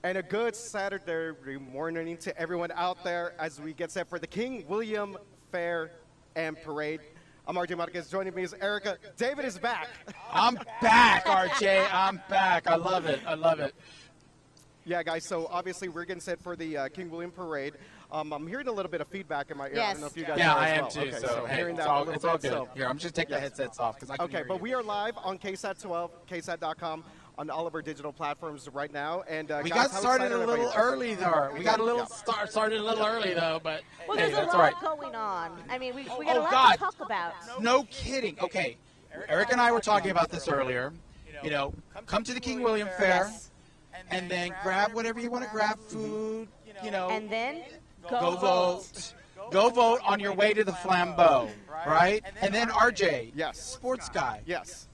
And a good Saturday morning to everyone out there as we get set for the King William Fair and Parade. I'm RJ Marquez. Joining me is Erica. David is back. I'm back, RJ. I'm back. I love it. I love it. Yeah, guys, so obviously we're getting set for the King William Parade. I'm hearing a little bit of feedback in my ear. Yes. I don't know if you guys Yeah, are I as am well. too. Okay, So hey, hearing it's that a all, little it's all bit. good. So, Here, I'm just taking the headsets off because I can okay, hear but you. we are live on KSAT 12, KSAT.com, on all of our digital platforms right now. And We guys, got how started excited a little everybody is? early, though. We got a little started a little early, though, but Well, hey, there's a that's lot all right. going on. I mean, we got Oh, a lot God. to talk about. No kidding. Okay, Eric and I were talking about this earlier. You know, come to the King William Fair, Yes. and then grab whatever you want to grab, food, you know, And then go vote. Go vote on your way to the Flambeau, right? And then RJ, Yes. sports guy. Yes.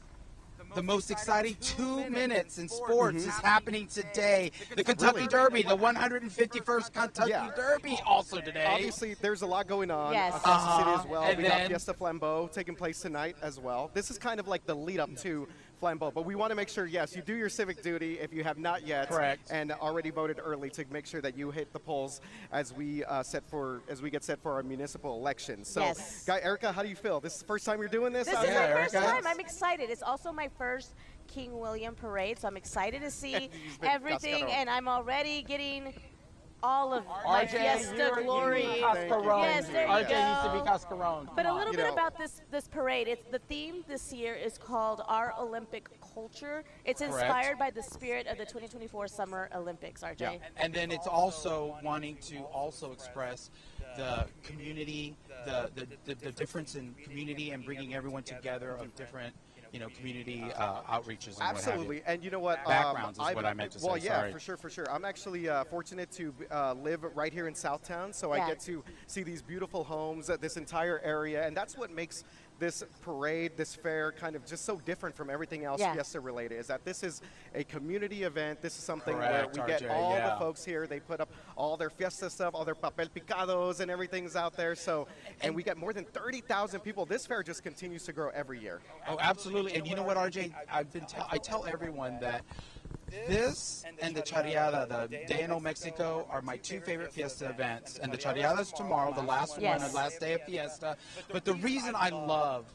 The most exciting 2 minutes in sports is happening today. The Kentucky Derby, the 151st Kentucky Yeah. Derby also today. Obviously, there's a lot going on Yes. across the city as well. And We got then- Fiesta Flambeau taking place tonight as well. This is kind of like the lead up to Flambeau, but we want to make sure, yes, you do your civic duty if you have not yet, Correct. and already voted early to make sure that you hit the polls as we get set for our municipal elections. So, Yes. Guy, Erica, how do you feel? This is the first time you're doing this? This out is here? my Yeah, first Erica. time. I'm excited. It's also my first King William Parade, so I'm excited to see He's been everything, Cascarón. and I'm already getting all of my RJ, Fiesta glory. Yes, there you RJ needs to be go. Cascarón. But a little You bit know- about this parade. The theme this year is called Our Olympic Culture. It's Correct. inspired by the spirit of the 2024 Summer Olympics, RJ. And then it's also wanting to also express the community, the difference in community and bringing everyone together of different, community outreaches and Absolutely, what have and you know what? Backgrounds is what I meant to say, Well, yeah, sorry. for sure. I'm actually fortunate to live right here in Southtown, so I Yeah. get to see these beautiful homes, this entire area, and that's what makes this parade, this fair, kind of just so different from everything else Yeah. Fiesta related. Is that this is a community event? This is something Correct, where we get RJ, all yeah. the folks here. They put up all their Fiesta stuff, all their papel picados, and everything's out there. So, and we get more than 30,000 people. This fair just continues to grow every year. Oh, absolutely. And you know what, RJ? I tell everyone that this and the Charreada, the Day in Old Mexico, are my two favorite Fiesta events. And the Charreada is tomorrow, the last Yes. one, the last day of Fiesta. But the reason I love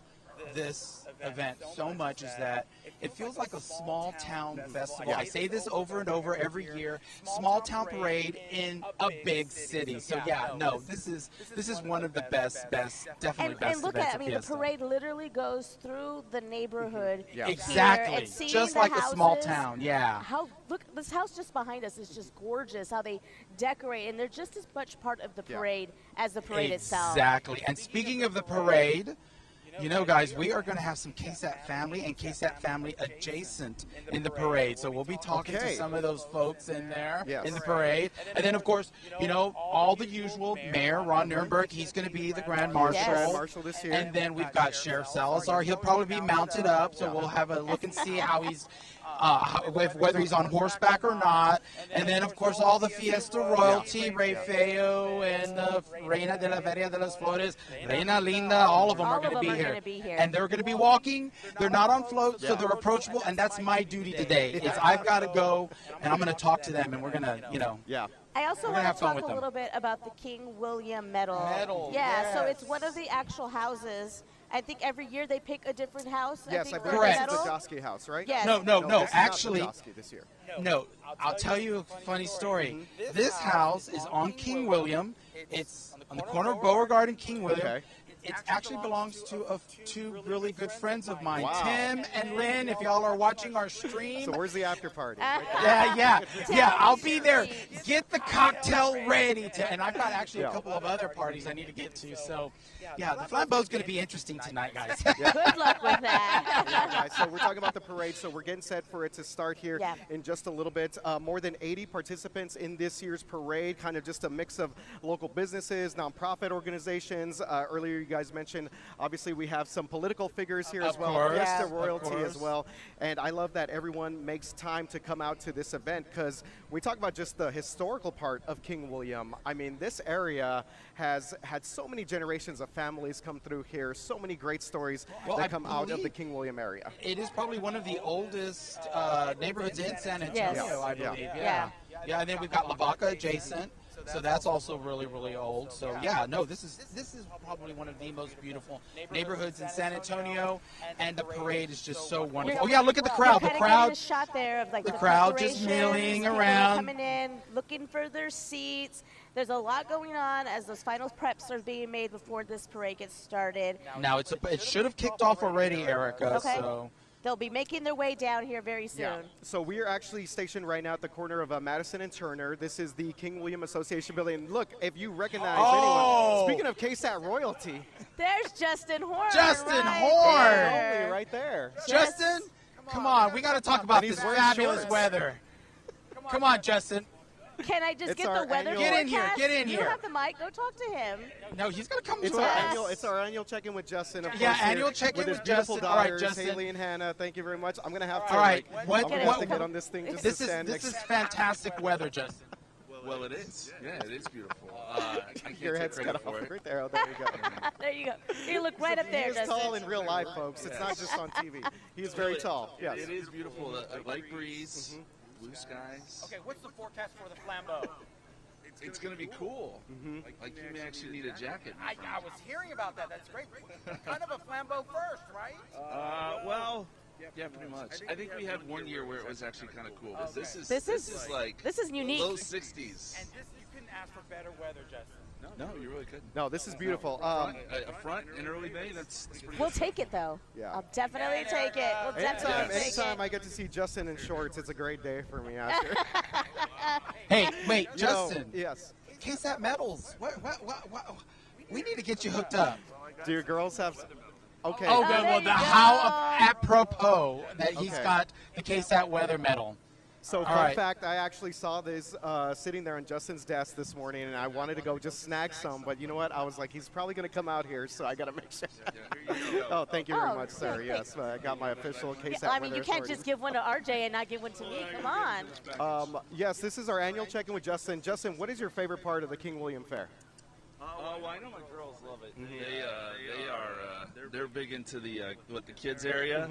this event so much is that it feels like a small town festival. I say this over and over every year. Small town parade in a big city. So yeah, no, this is one of the best, definitely And best look events at, of the Fiesta. parade literally goes through the neighborhood Yeah. here Exactly, and seeing just the like a small houses. town, yeah. Look, this house just behind us is just gorgeous. How they decorate, and they're just as much part of the parade as the parade itself. Exactly. And speaking of the parade, you know, guys, we are going to have some KSAT family and KSAT family adjacent in the parade. So we'll be talking to Okay. some of those folks in there Yes. in the parade. And then, of course, all the usual. Mayor Ron Nirenberg, he's going to be the Grand Marshal. Yes. Grand Marshal this year. And then we've got Sheriff Salazar. He'll probably be mounted up, so we'll have a look and see how he's, whether he's on horseback or not. And then, of course, all the Fiesta royalty, Rey Feo and Reina de la Feria de las Flores, Reina Linda, all of them All are of going to them be are here. gonna be here. And they're going to be walking. They're not on floats, so they're approachable. And that's my duty today. Is I've got to go, and I'm going to talk to them, and we're going to, Yeah. I also We're gonna want have to fun talk with a them. little bit about the King William Medal. Medal, Yeah, so yes. it's one of the actual houses. I think every year they pick a different house. Yes, I think, believe for the this is medal. the Josky house, right? Yes. No, this is actually, not the Josky this year. no. I'll tell you a funny story. This house is on King William. It's on the corner of Beauregard and King William. Okay. It actually belongs to two really good friends of mine, Wow. Tim and Lynn. If y'all are watching our stream, So where's the after party? yeah, I'll be there. Get the cocktail ready and I've got actually a Yeah. couple of other parties I need to get to. So, yeah, the Flambeau's going to be interesting tonight, guys. Good luck with that. Yeah, guys, so we're talking about the parade, so we're getting set for it to start here Yeah. in just a little bit. More than 80 participants in this year's parade, kind of just a mix of local businesses, nonprofit organizations. Earlier you guys mentioned, obviously we have some political figures here as Of well, course, Fiesta of royalty as course. well. And I love that everyone makes time to come out to this event, because we talk about just the historical part of King William. I mean, this area has had so many generations of families come through here, so many great stories Well, that I come out of the believe- King William area. It is probably one of the oldest neighborhoods in San Antonio, Yes. I Yeah. believe. Yeah. Yeah, and then we've got La Vaca adjacent. So that's also really, really old. So yeah, no, this is probably one of the most beautiful neighborhoods in San Antonio, and the parade is just so wonderful. Oh yeah, look at the crowd. The crowd. A shot there of like the crowd just milling people around, coming in, looking for their seats. There's a lot going on as those final preps are being made before this parade gets started. Now it should have kicked off already, Erica. Okay. So. They'll be making their way down here very soon. Yeah. So we are actually stationed right now at the corner of Madison and Turner. This is the King William Association building. Look, if you recognize anyone. Speaking of KSAT royalty. There's Justin Horn. Right there. Justin, come on. We got to talk about this fabulous weather. Come on, Justin. Can I just get the weather forecast? Get in here. You have the mic. Go talk to him. No, he's going to come to us. It's our annual check-in with Justin. Annual check-in with beautiful Justin. daughters, all right, Justin. Haley and Hannah. Thank you very much. I'm going to have to, to get on this thing just to stand This is fantastic weather, Justin. Well, it is. Yeah, it is beautiful. Your head's cut off right there. Oh, there you go. There you go. You look right up there, Justin. He is tall in real life, folks. It's not just on TV. He is very tall. Yes. It is beautiful. A light breeze, blue skies. Okay, what's the forecast for the flambeau? It's going to be cool. Like you may actually need a jacket. I was hearing about that. That's great. Kind of a flambeau first, right? Well, yeah, pretty much. I think we had one year where it was actually kind of cool. This is unique. Low 60s. And this, you couldn't ask for better weather, Justin. No, you really couldn't. No, this is beautiful. A front in early May, that's pretty We'll good. take it, though. Yeah. I'll definitely take it. We'll definitely take it. Anytime I get to see Justin in shorts, it's a great day for me, Asher. Hey, wait, Justin. Yes. KSAT medals. What? We need to get you hooked up. Do your girls have... Okay. Oh, well, how apropos that he's got the KSAT weather medal. So, fun fact, I actually saw this sitting there on Justin's desk this morning, and I wanted to go just snag some, but you know what? I was like, he's probably going to come out here, so I got to make sure. Oh, thank you very much, sir. Yes, I got my official KSAT I mean, you can't just give one to RJ and not give one to me. Come on. Yes, this is our annual check-in with Justin. Justin, what is your favorite part of the King William Fair? Well, I know my girls love it. They're big into the kids area.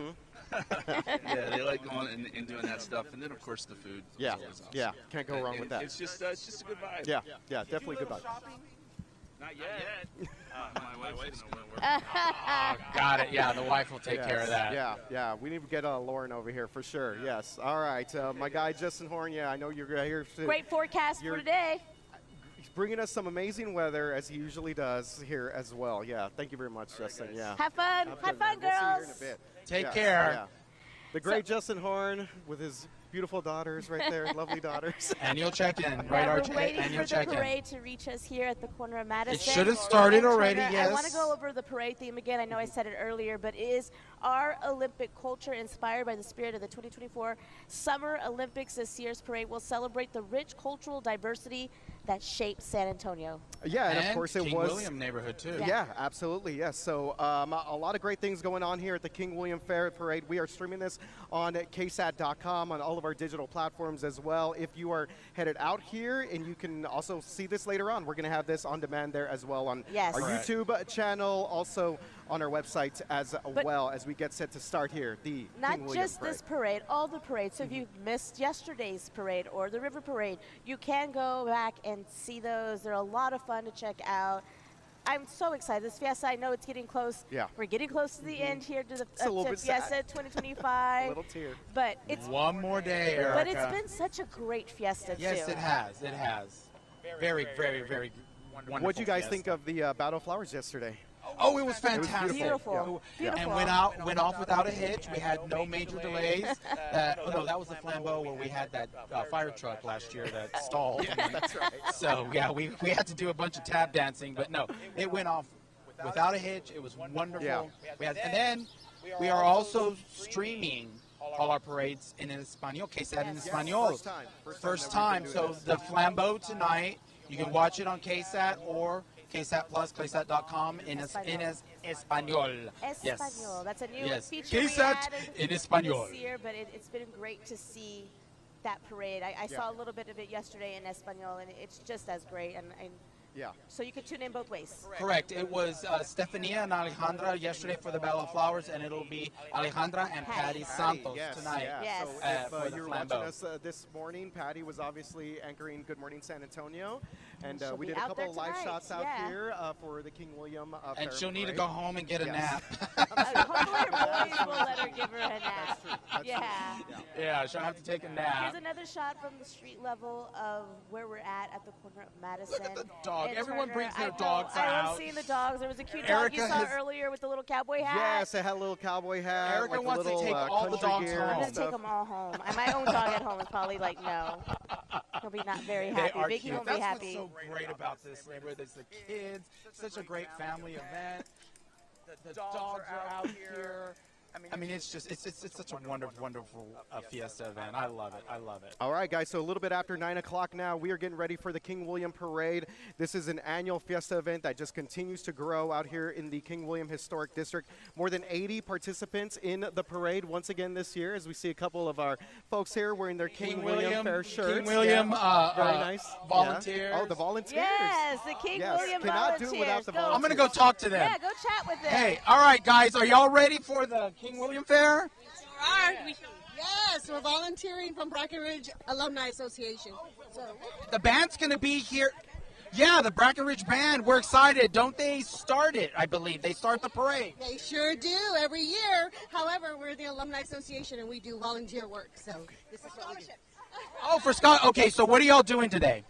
Yeah, they like going and doing that stuff, and then of course the food. Yeah, awesome. yeah, can't go wrong with that. It's just a good vibe. Yeah, definitely good vibe. Not yet. My wife's Got it. Yeah, the wife will take care of that. Yeah. We need to get Lauren over here for sure. Yes. All right. My guy Justin Horn. Yeah, I know you're here. Great forecast for today. He's bringing us some amazing weather as he usually does here as well. Yeah. Thank you very much, Justin. Yeah. Have fun. Have fun, girls. We'll see you here in a bit. Take care. Yeah. The great Justin Horn with his beautiful daughters right there, lovely daughters. Annual check-in, right, RJ? We're waiting for the parade to reach us here at the corner of Madison. It should have started already, yes. I want to go over the parade theme again. I know I said it earlier, but it is our Olympic culture inspired by the spirit of the 2024 Summer Olympics. This year's parade will celebrate the rich cultural diversity that shapes San Antonio. Yeah, and of course it King was William neighborhood too. Yeah, absolutely. Yes. So a lot of great things going on here at the King William Fair Parade. We are streaming this on KSAT.com on all of our digital platforms as well. If you are headed out here, and you can also see this later on, we're going to have this on demand there as well on our YouTube channel, also on our website as well as we get set to start here. The not King William just Parade. this parade, all the parades. So if you missed yesterday's parade or the River Parade, you can go back and see those. They're a lot of fun to check out. I'm so excited. This Fiesta, I know it's getting close. Yeah. We're getting close to the end here to the to Fiesta 2025. A little tear. But it's one more day, Erica. But it's been such a great Fiesta yes, too. It has. It has. Very, very, very wonderful. What did you guys think of the Battle of Flowers yesterday? Oh, it was fantastic. It was beautiful. Yeah. And went off without a hitch. We had no major delays. No, that was the flambeau where we had that fire truck last year that stalled. Yeah, that's right. So, yeah, we had to do a bunch of tap dancing. But, no, it went off without a hitch. It was wonderful. Yeah. And then we are also streaming all our parades in Espanol, KSAT in Espanol. First time. So the flambeau tonight, you can watch it on KSAT or KSAT Plus, KSAT.com in Espanol. Espanol. Yes. That's a new feature KSAT in Espanol. This year, but it's been great to see that parade. I saw a little bit of it yesterday in Espanol, and it's just as great. And Yeah. So you could tune in both ways. Correct. It was Stefania and Alejandra yesterday for the Battle of Flowers, and it'll be Alejandra and Patty Santos Yes, tonight. yeah. Yes. So for if the you were Flambeau. watching us this morning, Patty was obviously anchoring Good Morning San Antonio, and She'll we be did a out couple there of live tonight, shots out yeah. here for the King William Fair And she'll need to Parade. go home and get a Yes. nap. Hopefully her boys will let her give her a nap. That's true. That's Yeah. true. Yeah, she'll have to take a nap. Here's another shot from the street level of where we're at the corner of Madison. Look at the dog. and Everyone Turner. brings their I know. dogs I out. love seeing the dogs. There was a cute Erica dog you saw has- earlier with the little cowboy hat. Yes, it had a little cowboy hat, Erica like a wants to little take all the country dogs gear home. I'm and going to stuff. take them all home. My own dog at home is probably like, no. He'll be not very They happy. are Biggie cute. won't That's be happy. what's so great about this neighborhood. It's the kids. Such a great family event. The dogs are out here. I mean, it's just it's such a wonderful Fiesta event. I love it. I love it. All right, guys, so a little bit after 9 o'clock now, we are getting ready for the King William Parade. This is an annual Fiesta event that just continues to grow out here in the King William Historic District. More than 80 participants in the parade once again this year, as we see a couple of our folks here wearing their King, William Fair shirts. King William, Yeah. Very nice. volunteers. Yeah. Oh, the volunteers. Yes, the King Yes, William cannot do volunteers. it without the Go. I'm gonna go talk to them. Yeah, go chat with them. Hey, all right, guys, are y'all ready for the King William Fair? Yes, we're volunteering from Brackenridge Alumni Association. So The band's gonna be here. Yeah, the Brackenridge Band. We're excited. Don't they start it? I believe they start the parade. they sure do every year. However, we're the Alumni Association and we do volunteer work. So this is what we do. Oh, for Scott. Okay, so what are y'all doing today?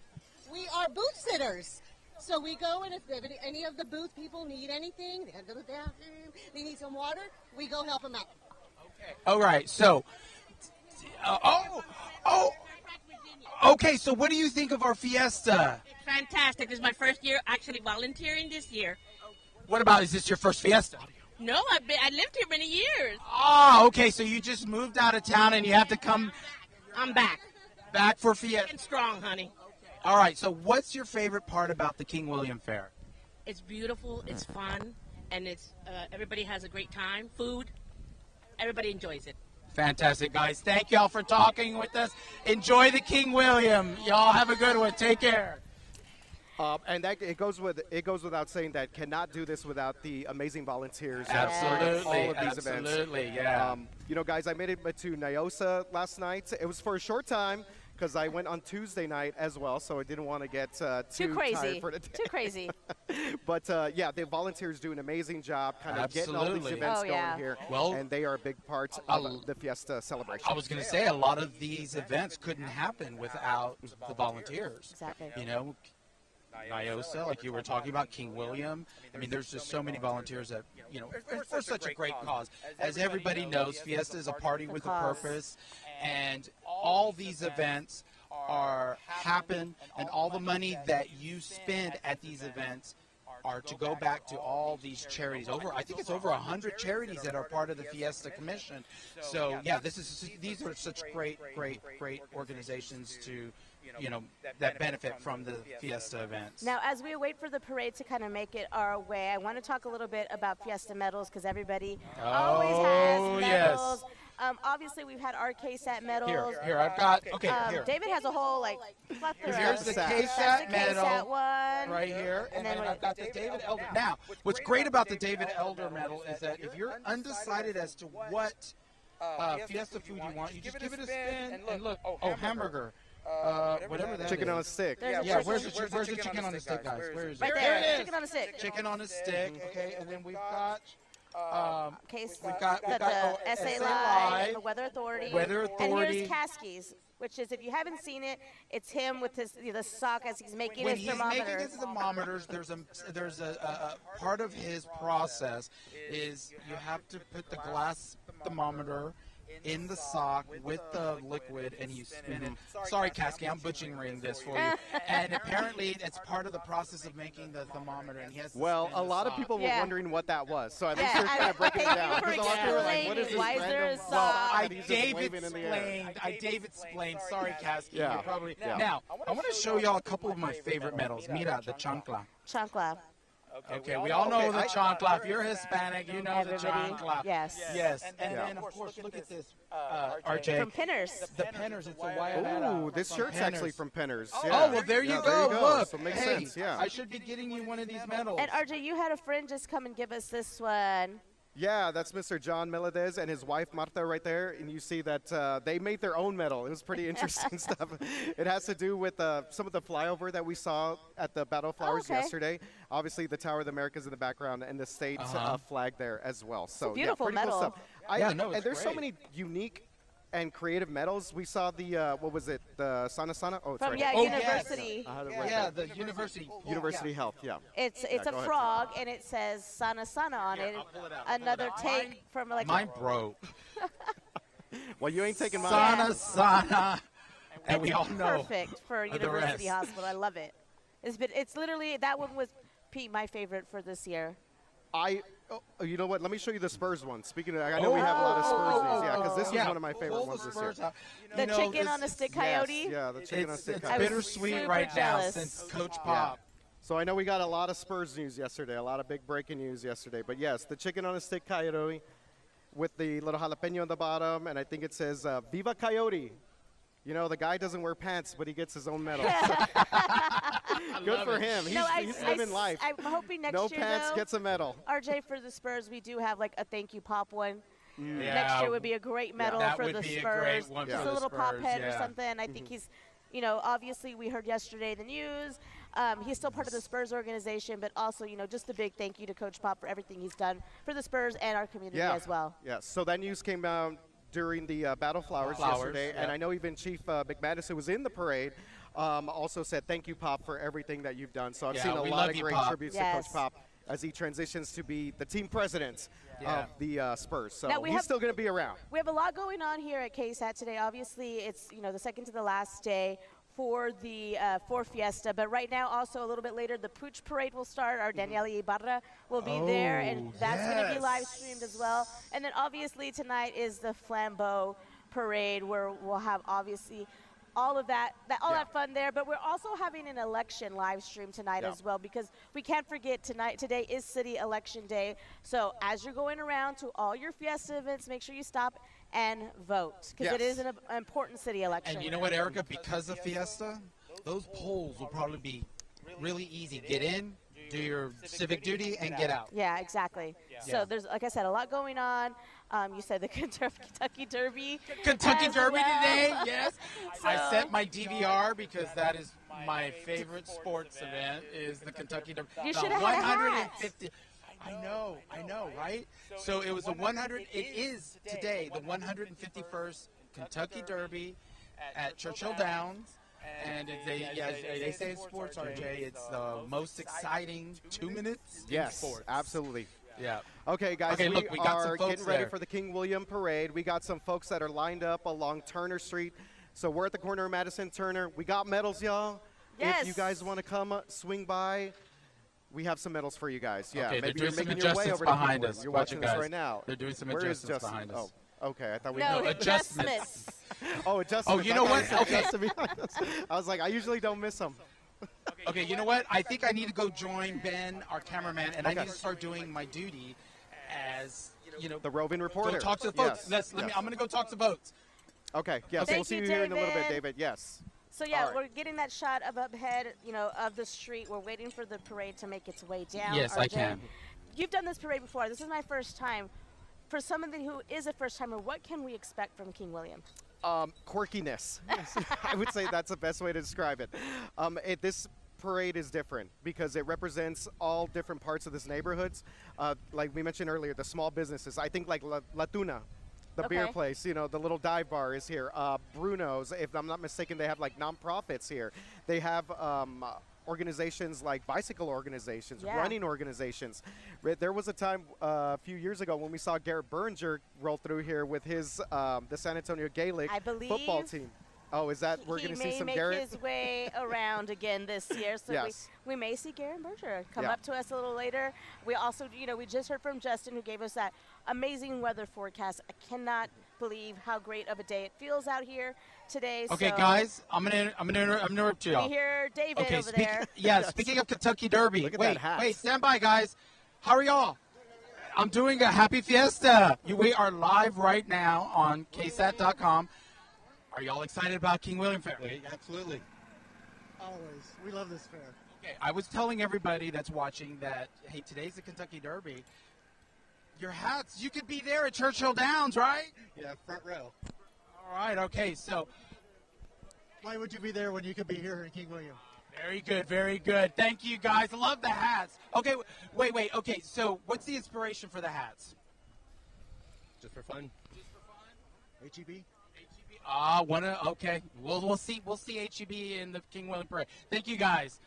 We are booth sitters. So we go and if any of the booth people need anything, they have to go to the bathroom, they need some water, we go help them out. All right, so. Okay, so what do you think of our Fiesta? Fantastic. This is my first year actually volunteering this year. What about, is this your first Fiesta? No, I lived here many years. Oh, okay, so you just moved out of town and you have to come I'm back. for Fiesta. And strong, honey. All right, so what's your favorite part about the King William Fair? It's beautiful, it's fun, and it's everybody has a great time. Food, everybody enjoys it. Fantastic, guys. Thank y'all for talking with us. Enjoy the King William. Y'all have a good one. Take care. And that it goes without saying that cannot do this without the amazing volunteers that Absolutely. support all of these events. Absolutely, yeah. You know, guys, I made it to Nyosa last night. It was for a short time because I went on Tuesday night as well, so I didn't want to get too crazy. tired for the day. Too crazy. But yeah, the volunteers do an amazing job kind of getting all these Absolutely. events Oh, yeah. going here. Well, and they are a big part of the Fiesta celebration. I was going to say a lot of these events couldn't happen without the volunteers. Exactly. You know, Nyosa, like you were talking about, King William. I mean, there's just so many volunteers that, you know, for such a great cause. As everybody knows, Fiesta is a party with a cause. purpose, and all these events happen, and all the money that you spend at these events are to go back to all these charities. I think it's over 100 charities that are part of the Fiesta Commission. So yeah, these are such great organizations to, you know, that benefit from the Fiesta events. Now, as we await for the parade to kind of make it our way, I want to talk a little bit about Fiesta medals because everybody always has yes. medals. Obviously, we've had our KSAT medals. Here, I've got, here. David has a whole plethora. Here's the That's KSAT the KSAT medal one. right here, and then what- I've got the David Elder. Now, what's great about the David Elder medal is that if you're undecided as to what Fiesta food you want, you just give it a spin and look. Oh, hamburger. Whatever that Chicken is. on a stick. There's Yeah, a where's chicken- the chicken on the stick, guys? Where is it? Right There there. it is. Chicken on a stick. Chicken on a stick. Okay, and then we've got Case, we've got the SA Live, and the Weather Authority. Weather And Authority. here's Caskey's, which is, if you haven't seen it, it's him with his the sock as he's making when his he's thermometer. making his thermometers, there's a part of his process is you have to put the glass thermometer in the sock with the liquid and you spin it. Sorry, Casky, I'm butchering this for you. And apparently it's part of the process of making the thermometer. And he has to Well, spin a the lot of sock. people were Yeah. wondering what that was, so at least Yeah, they're kind of breaking it thank down. you for Because a lot of people are like, what is this explaining why is there a random sock? sock I that he's just waving in the air? David explained. Sorry, Casky. Yeah. You're probably Yeah. Now, I want to show y'all a couple of my favorite medals. Mira, the chancla. Chancla. Okay, we all know the chancla. If you're Hispanic, you know the chancla. Yes. Yes. And then, of course, look at this, RJ. From Pinners. The Penners. It's a Guayabera. Ooh, this from shirt's Penners. actually from Pinners. Oh, Yeah. well, there you Yeah, go. Look. So it makes Hey, sense, yeah. I should be getting you one of these medals. And RJ, you had a friend just come and give us this one. Yeah, that's Mr. John Melendez and his wife Marta right there, and you see that they made their own medal. It was pretty interesting stuff. It has to do with some of the flyover that we saw at the Battle of Flowers yesterday. Obviously, the Tower of the Americas in the background and the state flag there as well. So beautiful pretty medal. cool stuff. it's there's so great. many unique and creative medals. We saw the what was it? The Sana Sana? Oh, it's From right yeah, here. University. I had it right Yeah, there. the university. University Health. Yeah. It's go a ahead. frog and it says Sana Sana on it. Another take from like Mine broke. Well, you ain't taking mine. Sana. And we all know. perfect for the University rest. Hospital. I love it. It's literally that one was Pete my favorite for this year. You know what? Let me show you the Spurs one. Speaking of, I know we have a lot of Spurs news. Yeah, because this was one of my favorite Pull ones the this year. Spurs out. The You know, chicken on this- a stick Yes, coyote. yeah, the chicken on a stick It's coyote. bittersweet super right jealous. now since Coach Pop. So I know we got a lot of Spurs news yesterday, a lot of big breaking news yesterday. But yes, the chicken on a stick coyote with the little jalapeno on the bottom, and I think it says "Viva Coyote." You know, the guy doesn't wear pants, but he gets his own medal. Good for him. He's living life. I'm hoping next No year, pants though, gets a medal. RJ, for the Spurs, we do have like a thank you pop one. Yeah. Next year would be a great medal That for would the be a Spurs. great one Just for a the little pop Spurs, head or yeah. something. I think he's, obviously we heard yesterday the news. He's still part of the Spurs organization, but also, just a big thank you to Coach Pop for everything he's done for the Spurs and our community as well. Yeah, so that news came out during the Battle of Flowers yesterday, and I know even Chief McManus, who was in the parade, also said thank you, Pop, for everything that you've done. So I've seen a we lot love of you, great Pop. tributes to Yes. Coach Pop as he transitions to be the team president of the Spurs. So Now we he's have- still going to be around. We have a lot going on here at KSAT today. Obviously, it's the second to the last day for the for Fiesta, but right now, also a little bit later, the Pooch Parade will start. Our Daniela Ibarra will be there, and that's going to be live streamed as well. And then obviously tonight is the Flambeau Parade, where we'll have obviously all of that fun there. But we're also having an election live stream tonight as well, because we can't forget today is City Election Day. So as you're going around to all your Fiesta events, make sure you stop and vote, because it is an important city election. And you know what, Erica? Because of Fiesta, those polls will probably be really easy. Get in, do your civic duty, and get out. Yeah, exactly. So there's, like I said, a lot going on. You said the Kentucky Derby. Kentucky as Derby well. today, yes. I So- set my DVR because that is my favorite sports event, is the Kentucky Derby. You The should have had a hat. 150. I know, right? So it was it is today, the 151st Kentucky Derby at Churchill Downs. And they say in sports, RJ, it's the most exciting 2 minutes in Yes, sports. absolutely. Yeah. Okay, guys, Okay, look, we got some are folks getting ready there. for the King William Parade. We got some folks that are lined up along Turner Street. So we're at the corner of Madison Turner. We got medals, y'all. Yes. If you guys want to come swing by, we have some medals for you guys. Yeah, Okay, they're maybe you're doing some making your way adjustments over to King behind William. us. You're Watch watching it, this guys. right now. They're doing some Where is adjustments Justin? behind us. Oh, okay. I thought we No, know. adjustments. Oh, adjustments. Oh, you know I thought what? said Okay. Justin behind us. I was like, I usually don't miss them. Okay, you know what? I think I need to go join Ben, our cameraman, and I Okay. need to start doing my duty as, The roving reporter. go talk to the folks. Yes, I'm yes. going to go talk to folks. Okay, yes, Thank we'll see you, you here in a little bit, David. David. Yes. So yeah, All right. we're getting that shot of up ahead, of the street. We're waiting for the parade to make its way down. Yes, I RJ. can. You've done this parade before. This is my first time. For somebody who is a first timer, what can we expect from King William? Quirkiness. I would say that's the best way to describe it. This parade is different because it represents all different parts of this neighborhoods. Like we mentioned earlier, the small businesses. I think like La Tuna, the beer Okay. place, the little dive bar is here. Bruno's, if I'm not mistaken, they have like nonprofits here. They have organizations like bicycle organizations, Yeah. running organizations. There was a time a few years ago when we saw Garrett Berger roll through here with his the San Antonio Gaelic I football believe team. Oh, is that we're going to see some He may Garrett? make his way around again this year, so Yes. we may see Garrett Berger come Yeah. up to us a little later. We also, we just heard from Justin, who gave us that amazing weather forecast. I cannot believe how great of a day it feels out here today. Okay, so guys, I'm gonna interrupt you. we all. hear David Okay, over there. speaking of Kentucky Derby. Look at wait, that hat. wait, stand by, guys. How are y'all? I'm doing a happy Fiesta. We are live right now on ksat.com. Are y'all excited about King William Fair? Absolutely. Always. We love this fair. Okay, I was telling everybody that's watching that, hey, today's the Kentucky Derby. Your hats, you could be there at Churchill Downs, right? Yeah, front row. All right, okay, so Why would you be there when you could be here in King William? very good, very good. Thank you, guys. I love the hats. Okay, wait. Okay, so what's the inspiration for the hats? Just for fun. HEB? Okay. We'll see HEB in the King William Parade. Thank you, guys.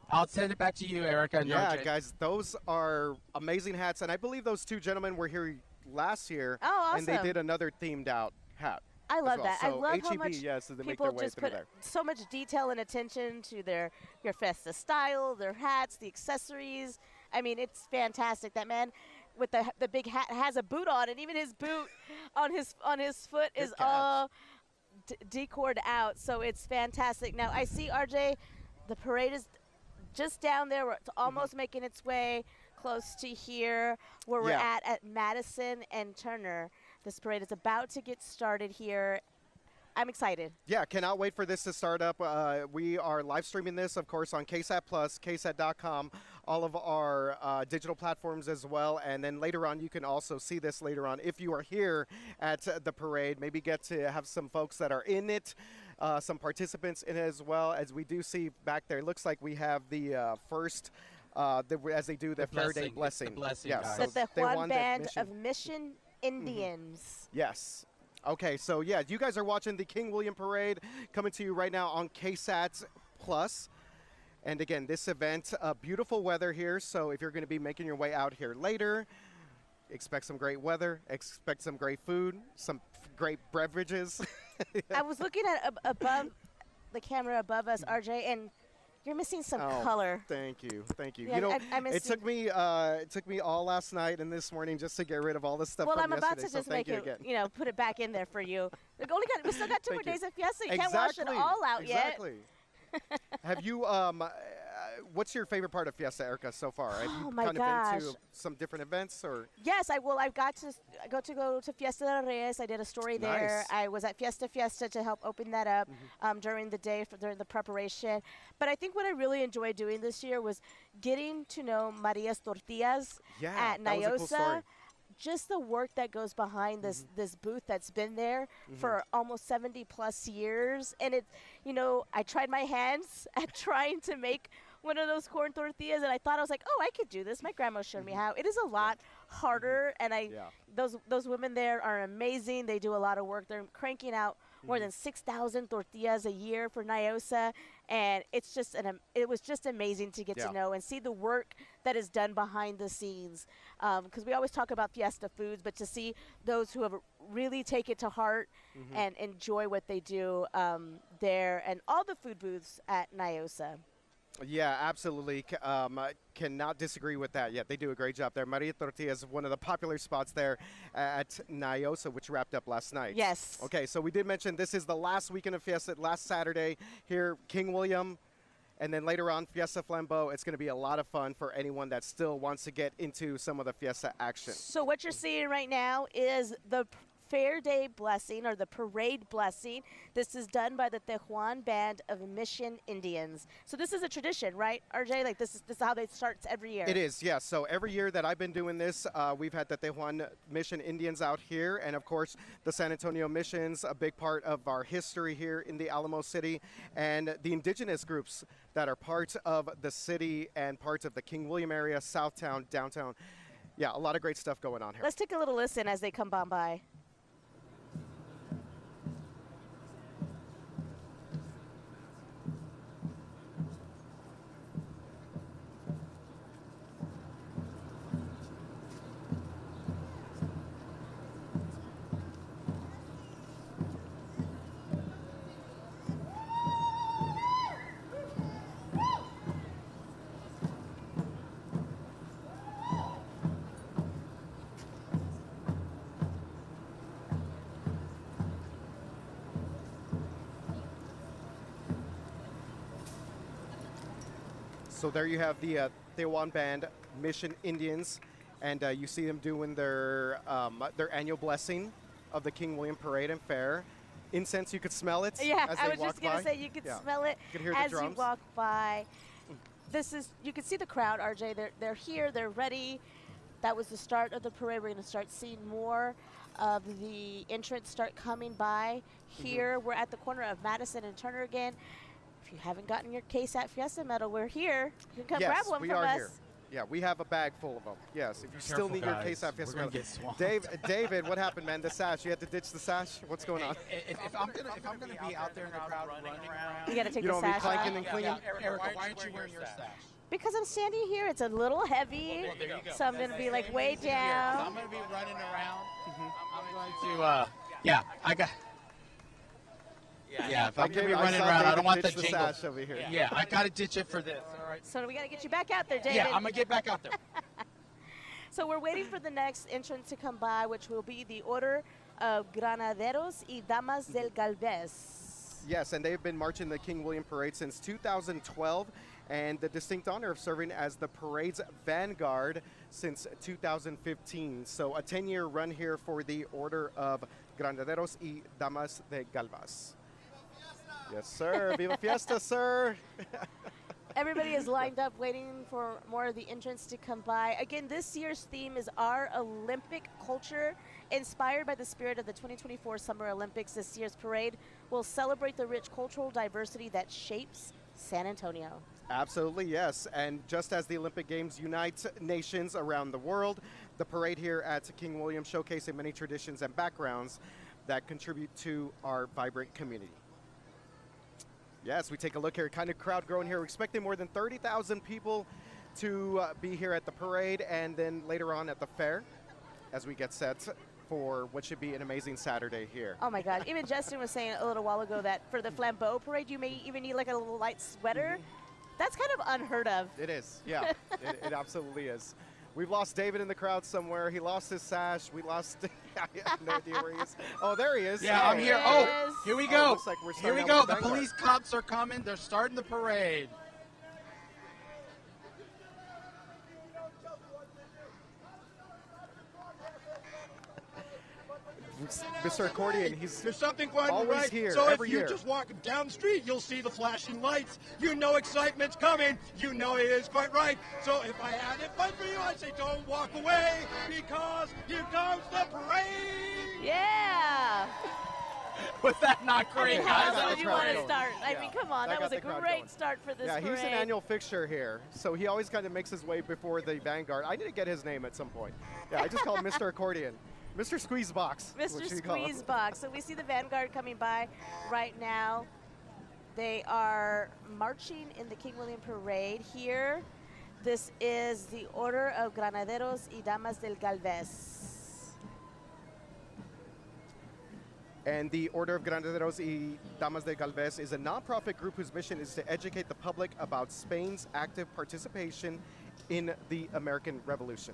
I'll send it back to you, Erica. And Yeah, RJ. guys, those are amazing hats, and I believe those two gentlemen were here last year, Oh, and they awesome. did another themed out hat. I as love well. that. I So love how HEB, much yes, they make people their way just through put there. so much detail and attention to your Fiesta style, their hats, the accessories. I mean, it's fantastic. That man with the big hat has a boot on, and even his boot on his foot is catch. all decored out. So it's fantastic. Now I see RJ, the parade is just down there. It's almost making its way close to here where we're Yeah. at Madison and Turner. This parade is about to get started here. I'm excited. Yeah, cannot wait for this to start up. We are live streaming this, of course, on KSAT Plus, KSAT.com, all of our digital platforms as well. And then later on, you can also see this later on. If you are here at the parade, maybe get to have some folks that are in it, some participants in it as well. As we do see back there, it looks like we have the first, as they do the Fair Day blessing. It's the blessing. blessing, Yes, guys. The they Juan won that Band mission. of Mission Indians. Yes. Okay, so yeah, you guys are watching the King William Parade coming to you right now on KSAT Plus. And again, this event, beautiful weather here. So if you're going to be making your way out here later, expect some great weather, expect some great food, some great beverages. I was looking at above the camera above us, RJ, and you're missing some Oh, color. Thank you, thank you. Yeah, you know, I miss it took me all last night and this morning just to get rid of all this stuff. Well, from I'm about yesterday, to so just thank make you it, again. put it back in there for you. We still got 2 more Thank you. days of Fiesta. You can't wash it all out exactly. Have you what's your favorite part of Fiesta, Erica, so far? Have Oh you my kind of been gosh. to some different events or? Yes, I've got to go to Fiesta de Reyes. I did a story there. Nice. I was at Fiesta to help open that up during the day during the preparation. But I think what I really enjoyed doing this year was getting to know Maria's Tortillas Yeah, at that was a cool story. Nyosa. Just the work that goes behind this booth that's been there for almost 70 plus years. And I tried my hands at trying to make one of those corn tortillas, and I thought, I was like, oh, I could do this. My grandma showed me how. It is a lot harder, and those women there are amazing. They do a lot of work. They're cranking out more than 6,000 tortillas a year for Nyosa, and it was just amazing to get to know and see the work that is done behind the scenes. Because we always talk about Fiesta foods, but to see those who have really take it to heart and enjoy what they do there, and all the food booths at Nyosa. Yeah, absolutely. I cannot disagree with that. Yeah, they do a great job there. Maria Tortilla is one of the popular spots there at Nyosa, which wrapped up last night. Yes. Okay, so we did mention this is the last weekend of Fiesta, last Saturday here, King William. And then later on, Fiesta Flambeau. It's going to be a lot of fun for anyone that still wants to get into some of the Fiesta action. So what you're seeing right now is the Fair Day Blessing, or the Parade Blessing. This is done by the Tejuan Band of Mission Indians. So this is a tradition, right, RJ? Like this is how it starts every year. It is, yeah. So every year that I've been doing this, we've had the Tejuan Mission Indians out here, and of course the San Antonio Missions, a big part of our history here in the Alamo City, and the indigenous groups that are part of the city and parts of the King William area, Southtown, downtown. Yeah, a lot of great stuff going on here. Let's take a little listen as they come on by. So there you have the Tewan Band, Mission Indians, and you see them doing their annual blessing of the King William Parade and Fair. Incense, you could smell it Yeah, as they I was walk just going by. to say you could Yeah. smell it You could hear the as you drums. walk by. You can see the crowd, RJ. They're here, they're ready. That was the start of the parade. We're going to start seeing more of the entrants start coming by. Here, we're at the corner of Madison and Turner again. If you haven't gotten your KSAT Fiesta medal, we're here. You can come Yes, grab one we from are us. here. Yeah, we have a bag full of them. Yes, if you still Careful, need guys. your KSAT Fiesta We're gonna medal. get swamped. David, what happened, man? The sash. You had to ditch the sash? What's going on? If I'm gonna be out there in the crowd running around, You got to take You the don't be sash clanking off. and clinging? Erica, why aren't you wearing your sash? Because I'm standing here, it's a little heavy. Well, there you go. So I'm going to be like way I'm down. gonna be running around. I'm going to. Yeah, I got. Yeah, if I'm gonna be I running saw around, I David don't want the ditch the jingle. sash over here. Yeah, I gotta ditch it for this. All right. So we got to get you back out there, David. Yeah, I'm gonna get back out there. So we're waiting for the next entrant to come by, which will be the Order of Granaderos y Damas del Galvez. Yes, and they've been marching the King William Parade since 2012, and the distinct honor of serving as the parade's vanguard since 2015. So a 10-year run here for the Order of Granaderos y Damas de Galvez. Yes, sir. Viva Fiesta, sir. Everybody is lined up waiting for more of the entrants to come by. Again, this year's theme is our Olympic culture. Inspired by the spirit of the 2024 Summer Olympics, this year's parade will celebrate the rich cultural diversity that shapes San Antonio. Absolutely, yes. And just as the Olympic Games unite nations around the world, the parade here at King William showcasing many traditions and backgrounds that contribute to our vibrant community. Yes, we take a look here, kind of crowd growing here. We're expecting more than 30,000 people to be here at the parade and then later on at the fair as we get set for what should be an amazing Saturday here. Oh my God, even Justin was saying a little while ago that for the Flambeau parade, you may even need like a little light sweater. That's kind of unheard of. It is, yeah, it absolutely is. We've lost David in the crowd somewhere. He lost his sash. We lost, I have no idea where he is. Oh, there he is. Yeah, I'm Hey. here. There Oh, it is. here we Oh, go. looks like we're Here we starting go. out with The Vanguard. police cops are coming. They're starting the parade. Mr. Accordion, he's There's something quite always right. here, So every if you year. just walk down the street, you'll see the flashing lights. You know excitement's coming. You know it is quite right. So if I had it fun for you, I'd say don't walk away because here comes the parade. Yeah. Was that not I great, mean, how guys? else got would the you crowd want to going. start? I Yeah. mean, come on, That that got was a the crowd great going. start for this yeah, parade. he's an annual fixture here, so he always kind of makes his way before the Vanguard. I need to get his name at some point. Yeah, I just call him Mr. Accordion. Mr. Squeezebox. Mr. what you call him. Squeezebox. So we see the Vanguard coming by right now. They are marching in the King William Parade here. This is the Order of Granaderos y Damas del Galvez. And the Order of Granaderos y Damas de Galvez is a nonprofit group whose mission is to educate the public about Spain's active participation in the American Revolution.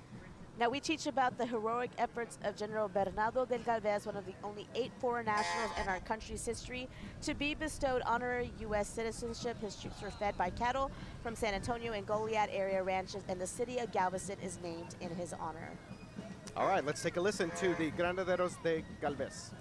Now we teach about the heroic efforts of General Bernardo del Galvez, one of the only 8 foreign nationals in our country's history to be bestowed honorary U.S. citizenship. His troops were fed by cattle from San Antonio and Goliad area ranches, and the city of Galveston is named in his honor. All right, let's take a listen to the Granaderos de Galvez.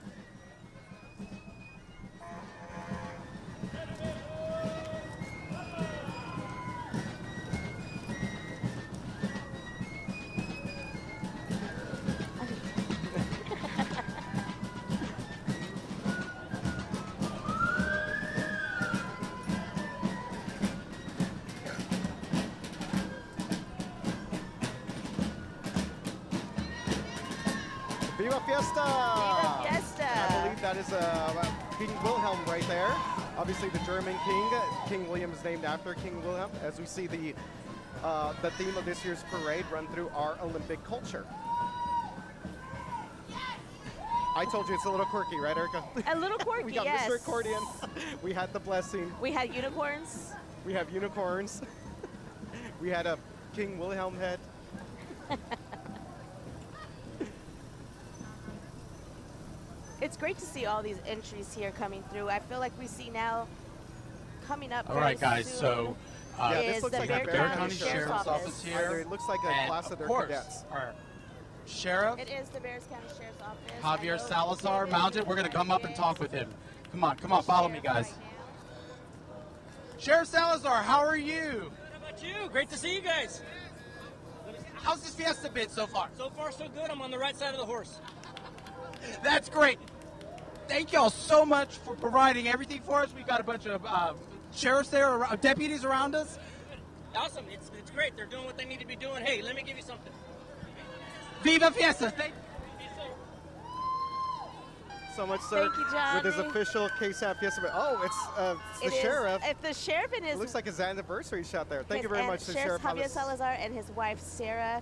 Viva Fiesta! Viva Fiesta! I believe that is King Wilhelm right there. Obviously the German king. King William is named after King Wilhelm, as we see the theme of this year's parade run through our Olympic culture. I told you it's a little quirky, right, Erica? A little quirky, We got yes. Mr. Accordion. We had the blessing. We had unicorns. We have unicorns. We had a King Wilhelm head. It's great to see all these entries here coming through. I feel like we see now coming up. All very right, guys. soon. So Yeah, this is looks the like Bexar the Bear County County Sheriff's Office here. It looks like a And class of their course, cadets. our sheriff, It is the Bears County Sheriff's Office. I Javier know Salazar, David mounted. We're going to come up and talk with him. Come on, follow me, guys. Sheriff Salazar, how are you? How about you? Great to see you guys. How's this Fiesta been so far? So far, so good. I'm on the right side of the horse. That's great. Thank y'all so much for providing everything for us. We've got a bunch of sheriffs there, deputies around us. Awesome. It's great. They're doing what they need to be doing. Hey, let me give you something. Viva Fiesta. Thank So much, sir. Thank you, Johnny. With his official KSAP Fiesta. Oh, it's It the is- sheriff. If the sheriff and his It looks like his anniversary shot there. Thank you very and much, to Sheriff Sheriff Javier Salazar and his wife Sarah,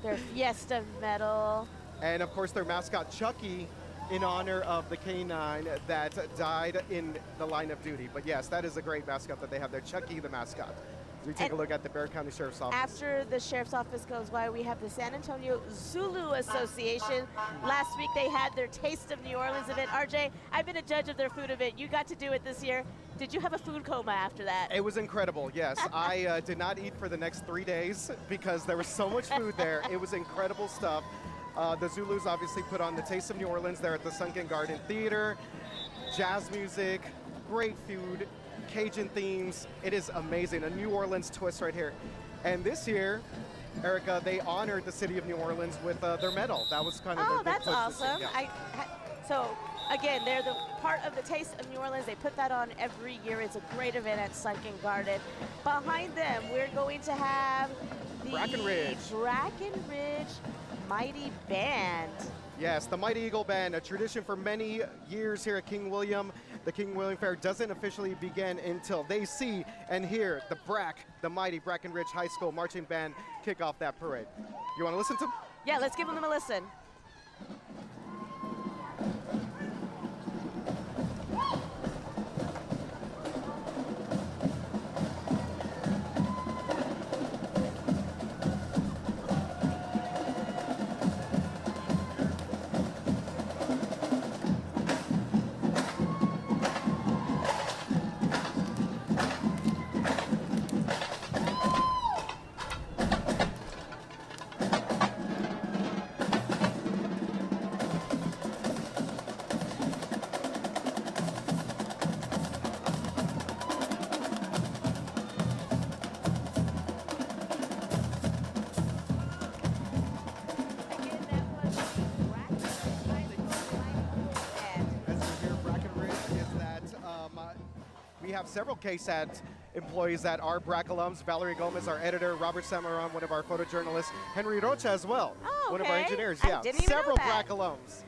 their Fiesta medal. And of course, their mascot Chucky, in honor of the canine that died in the line of duty. But yes, that is a great mascot that they have there, Chucky the mascot. As we take a And look at the Bexar County Sheriff's Office. After the sheriff's office goes by, we have the San Antonio Zulu Association. Last week they had their Taste of New Orleans event. RJ, I've been a judge of their food event. You got to do it this year. Did you have a food coma after that? It was incredible, yes. I did not eat for the next 3 days because there was so much food there. It was incredible stuff. The Zulus obviously put on the Taste of New Orleans there at the Sunken Garden Theater. Jazz music, great food, Cajun themes. It is amazing. A New Orleans twist right here. And this year, Erica, they honored the city of New Orleans with their medal. That was kind of Oh, their big that's push this year. awesome. Yeah. So, again, they're the part of the Taste of New Orleans. They put that on every year. It's a great event at Sunken Garden. Behind them, we're going to have the Brackenridge Mighty Band. Yes, the Mighty Eagle Band, a tradition for many years here at King William. The King William Fair doesn't officially begin until they see and hear the mighty Brackenridge High School Marching Band kick off that parade. You want to listen to them? Yeah, let's give them a listen. We have several KSAT employees that are BRAC alums. Valerie Gomez, our editor, Robert Samaran, one of our photojournalists, Henry Rocha as well, one of our okay. engineers. I Yeah, didn't even know several that. BRAC alums.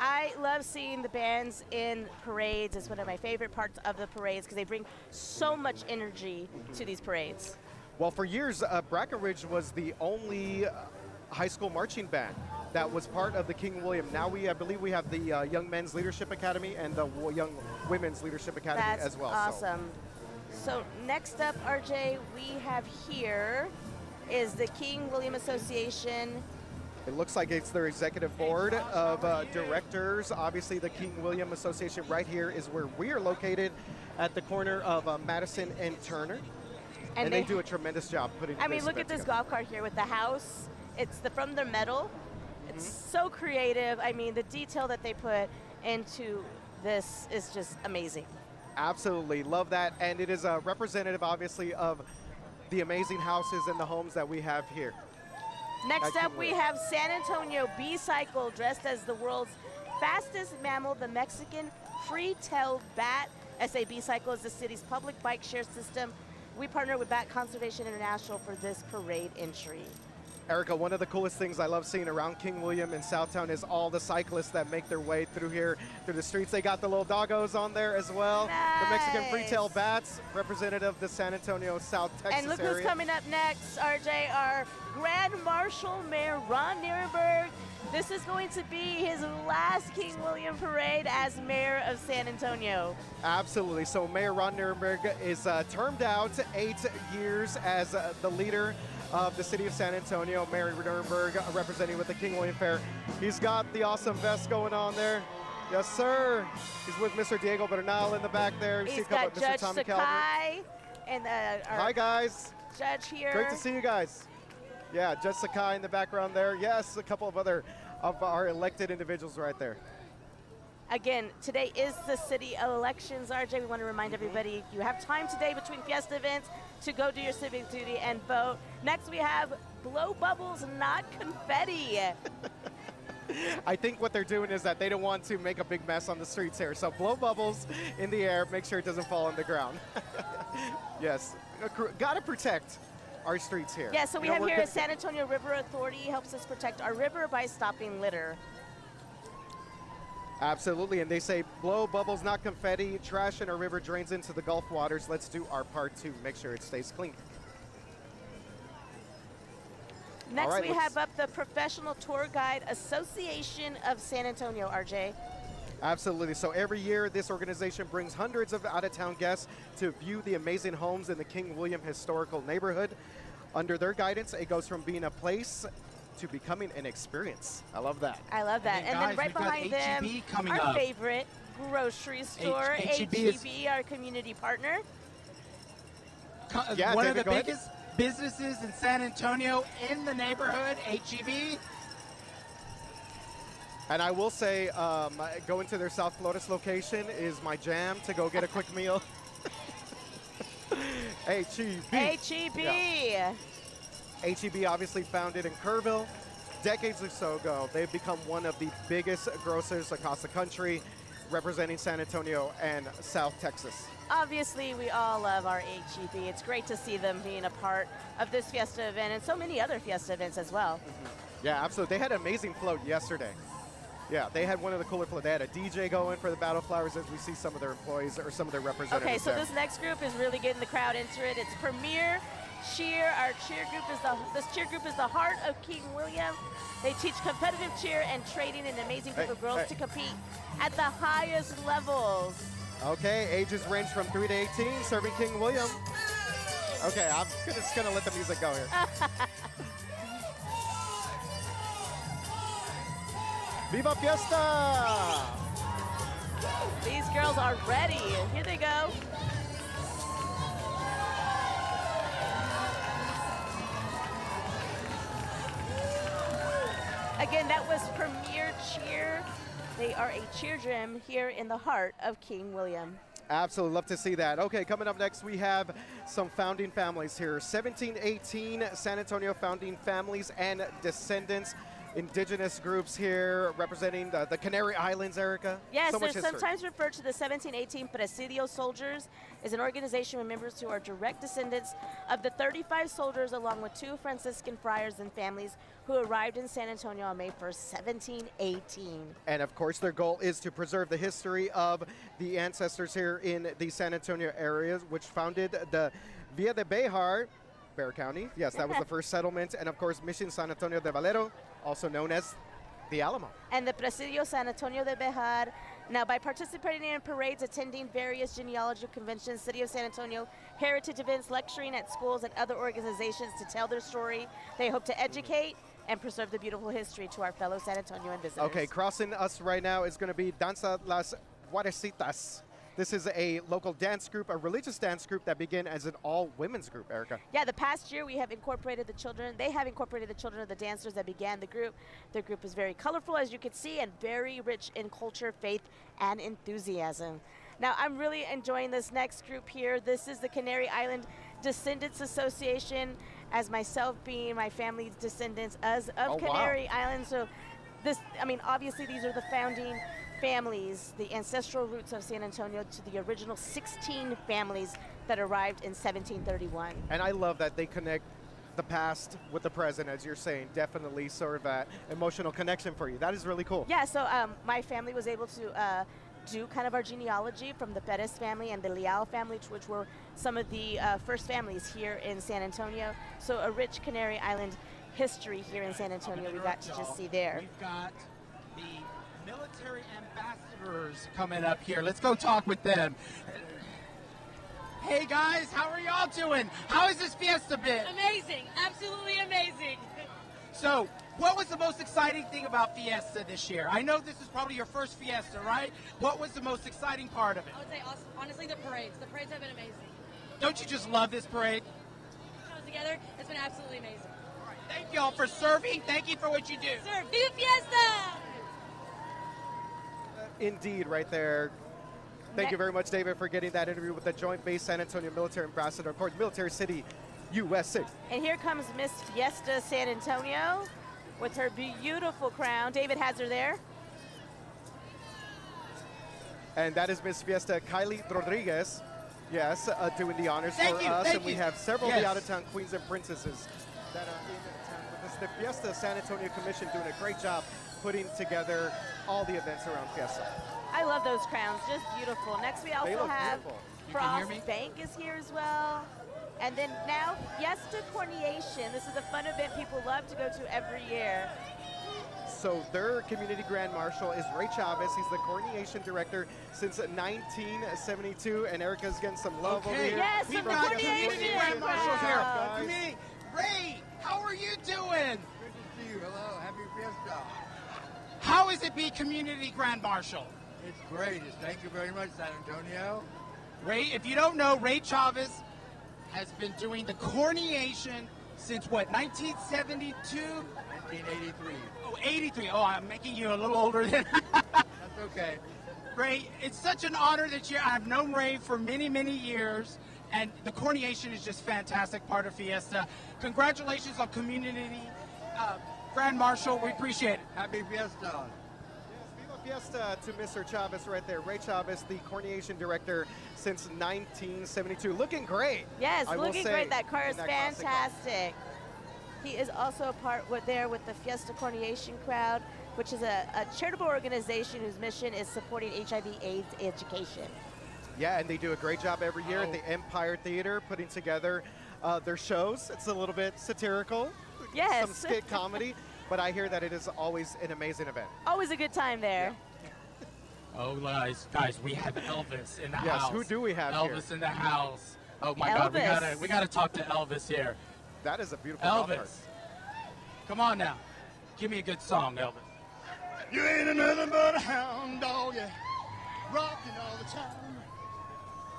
I love seeing the bands in parades. It's one of my favorite parts of the parades because they bring so much energy to these parades. Well, for years, Brackenridge was the only high school marching band that was part of the King William. Now I believe we have the Young Men's Leadership Academy and the Young Women's Leadership Academy That's as well. awesome. So next up, RJ, we have here is the King William Association. It looks like it's their executive board of directors. Obviously, the King William Association right here is where we are located at the corner of Madison and Turner. And they do a tremendous job putting I mean, this look event at this together. golf cart here with the house. It's from their metal. It's so creative. I mean, the detail that they put into this is just amazing. Absolutely, love that. And it is a representative, obviously, of the amazing houses and the homes that we have here. Next up, we have San Antonio B-Cycle, dressed as the world's fastest mammal, the Mexican free-tailed bat. SAB Cycle is the city's public bike share system. We partner with Bat Conservation International for this parade entry. Erica, one of the coolest things I love seeing around King William in Southtown is all the cyclists that make their way through here, through the streets. They got the little doggos on there as well. The Mexican free-tailed bats, representative of the San Antonio, South Texas And look area. who's coming up next, RJ, our Grand Marshal Mayor Ron Nirenberg. This is going to be his last King William parade as mayor of San Antonio. Absolutely. So Mayor Ron Nirenberg is termed out 8 years as the leader of the city of San Antonio. Mayor Nirenberg representing with the King William Fair. He's got the awesome vest going on there. Yes, sir. He's with Mr. Diego Bernal in the back there. He's got Judge Tommy Calvert. Sakai and our Hi, guys. judge here. Great to see you guys. Yeah, Jessica in the background there. Yes, a couple of other of our elected individuals right there. Again, today is the city elections, RJ. We want to remind everybody you have time today between Fiesta events to go do your civic duty and vote. Next, we have blow bubbles, not confetti. I think what they're doing is that they don't want to make a big mess on the streets here. So blow bubbles in the air, make sure it doesn't fall on the ground. Yes, gotta protect our streets here. Yeah, so we have here San Antonio River Authority helps us protect our river by stopping litter. Absolutely, and they say blow bubbles, not confetti. Trash in our river drains into the Gulf waters. Let's do our part to make sure it stays clean. Next, right, we have up the Professional Tour Guide Association of San Antonio, RJ. Absolutely. So every year, this organization brings hundreds of out-of-town guests to view the amazing homes in the King William Historical Neighborhood. Under their guidance, it goes from being a place to becoming an experience. I love that. I love that. And And then guys, right we've got behind them, H-E-B coming our up. favorite grocery store, H-E-B H-E-B, our community partner. Yeah, One David, of the go ahead. biggest businesses in San Antonio in the neighborhood, H-E-B. And I will say, going to their South Lotus location is my jam to go get a quick meal. H-E-B. H-E-B. Yeah. H-E-B obviously founded in Kerrville. Decades or so ago, they've become one of the biggest grocers across the country, representing San Antonio and South Texas. Obviously, we all love our H-E-B. It's great to see them being a part of this Fiesta event and so many other Fiesta events as well. Yeah, absolutely. They had an amazing float yesterday. Yeah, they had one of the cooler floats. They had a DJ going for the Battle Flowers as we see some of their employees or some of their representatives. Okay, so there. this next group is really getting the crowd into it. It's Premier Cheer. Our cheer group is this cheer group is the heart of King William. They teach competitive cheer and training an amazing group of girls to compete at the highest levels. Okay, ages range from 3 to 18, serving King William. Okay, I'm just gonna let the music go here. Viva Fiesta! These girls are ready. Here they go. Again, that was Premier Cheer. They are a cheer gym here in the heart of King William. Absolutely, love to see that. Okay, coming up next, we have some founding families here. 1718 San Antonio founding families and descendants. Indigenous groups here representing the Canary Islands, Erica. Yes, so much they're history. sometimes referred to the 1718 Presidio Soldiers, is an organization with members who are direct descendants of the 35 soldiers along with 2 Franciscan friars and families who arrived in San Antonio on May 1st, 1718. And of course, their goal is to preserve the history of the ancestors here in the San Antonio areas, which founded the Villa de Bejar, Bexar County. Yes, that was the first settlement. And of course, Mission San Antonio de Valero, also known as the Alamo. And the Presidio San Antonio de Bejar. Now, by participating in parades, attending various genealogical conventions, City of San Antonio heritage events, lecturing at schools and other organizations to tell their story, they hope to educate and preserve the beautiful history to our fellow San Antonioan visitors. Okay, crossing us right now is going to be Danza Las Guarecitas. This is a local dance group, a religious dance group that began as an all-women's group, Erica. Yeah, the past year we have incorporated the children. They have incorporated the children of the dancers that began the group. Their group is very colorful, as you can see, and very rich in culture, faith, and enthusiasm. Now, I'm really enjoying this next group here. This is the Canary Island Descendants Association, as myself being my family's descendants of Canary Island. So this, I mean, obviously these are the founding families, the ancestral roots of San Antonio to the original 16 families that arrived in 1731. And I love that they connect the past with the present, as you're saying. Definitely sort of that emotional connection for you. That is really cool. Yeah, so my family was able to do kind of our genealogy from the Perez family and the Leal family, which were some of the first families here in San Antonio. So a rich Canary Island history here in San Antonio we got to just see there. We've got the military ambassadors coming up here. Let's go talk with them. Hey guys, how are y'all doing? How has this fiesta been? Amazing, absolutely amazing. So, what was the most exciting thing about Fiesta this year? I know this is probably your first Fiesta, right? What was the most exciting part of it? I would say honestly the parades. The parades have been amazing. Don't you just love this parade? Together, it's been absolutely amazing. Thank y'all for serving. Thank you for what you do. Sir, Viva Fiesta! Indeed, right there. Thank you very much, David, for getting that interview with the Joint Base San Antonio Military Ambassador, of course, Military City, USA. And here comes Miss Fiesta San Antonio with her beautiful crown. David has her there. And that is Miss Fiesta Kylie Rodriguez, yes, doing the honors for us. And we have several of the out-of-town queens and princesses that are in town with us. The Fiesta San Antonio Commission doing a great job putting together all the events around Fiesta. I love those crowns, just beautiful. Next we also have Frost Bank is here as well. And then now Fiesta Coronation. This is a fun event people love to go to every year. So their community grand marshal is Ray Chavez. He's the coordination director since 1972, and Erica's getting some love over here. Yes, we've got community grand marshals here. Community. Ray, how are you doing? Good to see you. Hello, happy Fiesta. How is it being community grand marshal? It's great. Thank you very much, San Antonio. Ray, if you don't know, Ray Chavez has been doing the coronation since what, 1972? 1983. Oh, 83. Oh, I'm making you a little older than That's okay. Ray, it's such an honor that I've known Ray for many, many years, and the coronation is just fantastic part of Fiesta. Congratulations on community Grand Marshal. We appreciate it. Happy Fiesta. Fiesta to Mr. Chavez right there. Ray Chavez, the coordination director since 1972. Looking great. Yes, I looking great. That car is fantastic. He is also a part there with the Fiesta Coronation Crowd, which is a charitable organization whose mission is supporting HIV/AIDS education. Yeah, and they do a great job every year at the Empire Theater putting together their shows. It's a little bit satirical. Yes. Some skit comedy. But I hear that it is always an amazing event. Always a good time there. Yeah. Oh, guys, we have Elvis in the house. Yes, who do we have here? Elvis in the house. Oh my God, we gotta talk to Elvis here. That is a beautiful Elvis. Come on now, give me a good song, Elvis. You ain't nothing but a hound dog, yeah, rocking all the time.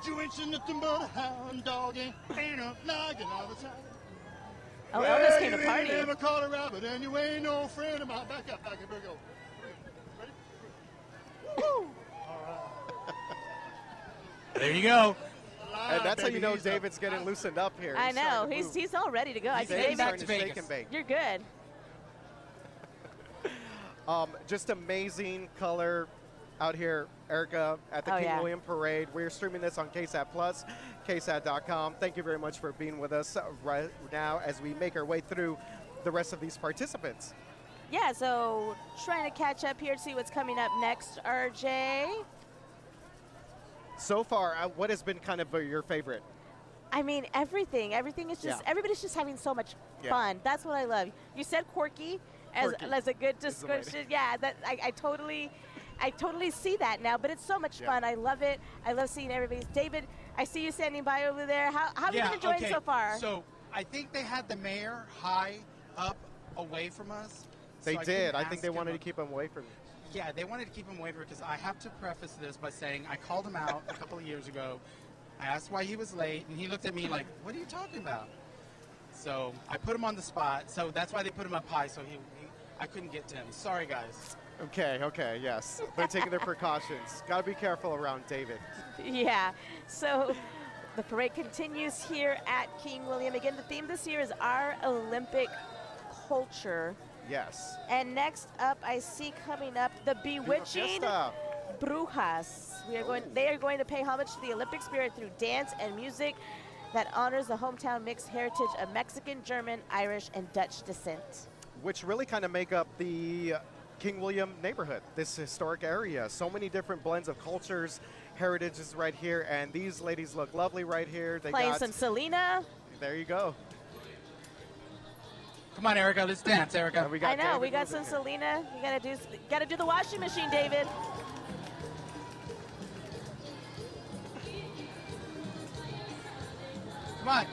You ain't nothing but a hound dog, yeah, ain't a noggin all the time. Oh, Elvis came to party. You ain't never caught a rabbit, and you ain't no friend of mine. Back up, here we go. Ready? Woo! There you go. And that's how you know David's getting loosened up here. I know. He's all ready to go. I see David's shake and bake. You're good. Just amazing color out here, Erica, at the King William Parade. We're streaming this on KSAT Plus, KSAT.com. Thank you very much for being with us right now as we make our way through the rest of these participants. Yeah, so trying to catch up here to see what's coming up next, RJ. So far, what has been kind of your favorite? I mean, everything. Everything is just, everybody's just having so much fun. That's what I love. You said quirky as a good description. Yeah, that I totally see that now, but it's so much fun. I love it. I love seeing everybody. David, I see you standing by over there. How have you been enjoying so far? So I think they had the mayor high up away from us. They did. I think they wanted to keep him away from you. Yeah, they wanted to keep him away from because I have to preface this by saying I called him out a couple of years ago. I asked why he was late, and he looked at me like, what are you talking about? So I put him on the spot. So that's why they put him up high, so I couldn't get to him. Sorry, guys. Okay, yes. They're taking their precautions. Got to be careful around David. Yeah, so the parade continues here at King William. Again, the theme this year is our Olympic culture. Yes. And next up, I see coming up the Bewitching Brujas. They are going to pay homage to the Olympic spirit through dance and music that honors the hometown mixed heritage of Mexican, German, Irish, and Dutch descent. Which really kind of make up the King William neighborhood, this historic area. So many different blends of cultures, heritages right here, and these ladies look lovely right here. They playing some Selena. There you go. Come on, Erica, let's dance, Erica. I know, we got some Selena. You gotta do the washing machine, David. Come on.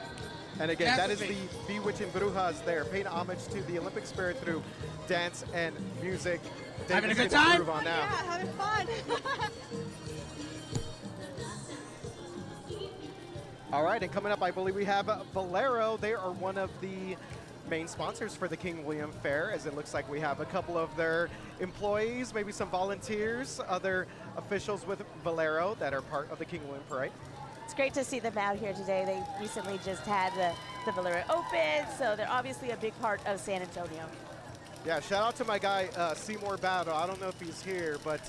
And again, that is the Bewitching Brujas there, paying homage to the Olympic spirit through dance and music. Having a good time? Groove on now. Yeah, having fun. All right, and coming up, I believe we have Valero. They are one of the main sponsors for the King William Fair, as it looks like we have a couple of their employees, maybe some volunteers, other officials with Valero that are part of the King William Parade. It's great to see them out here today. They recently just had the Valero Open, so they're obviously a big part of San Antonio. Yeah, shout out to my guy, Seymour Battle. I don't know if he's here, but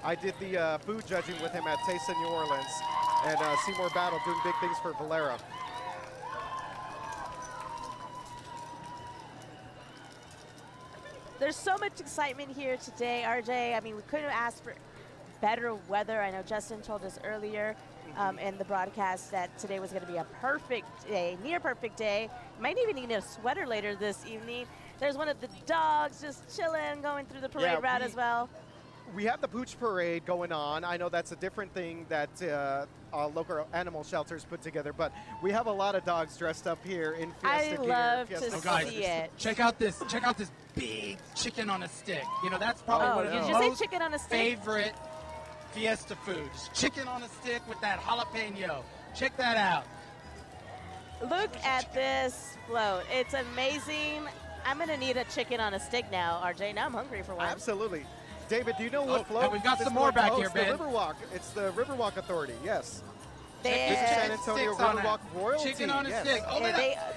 I did the food judging with him at Taste of New Orleans. And Seymour Battle doing big things for Valero. There's so much excitement here today, RJ. I mean, we couldn't have asked for better weather. I know Justin told us earlier in the broadcast that today was going to be a perfect day, near perfect day. Might even need a sweater later this evening. There's one of the dogs just chilling, going through the parade route as well. We have the Pooch Parade going on. I know that's a different thing that local animal shelters put together, but we have a lot of dogs dressed up here in Fiesta gear. I love Fiesta to guys, see it. Check out this big chicken on a stick. You know, that's probably one of did the you say most chicken on a stick? favorite Fiesta foods. Chicken on a stick with that jalapeno. Check that out. Look at this float. It's amazing. I'm going to need a chicken on a stick now, RJ. Now I'm hungry for one. Absolutely. David, do you know what float? And we've got this some more float- back oh, here, it's Ben. the Riverwalk. It's the Riverwalk Authority, yes. This is They- San Antonio Sticks on Riverwalk it. royalty. Chicken on a yes. stick. Oh,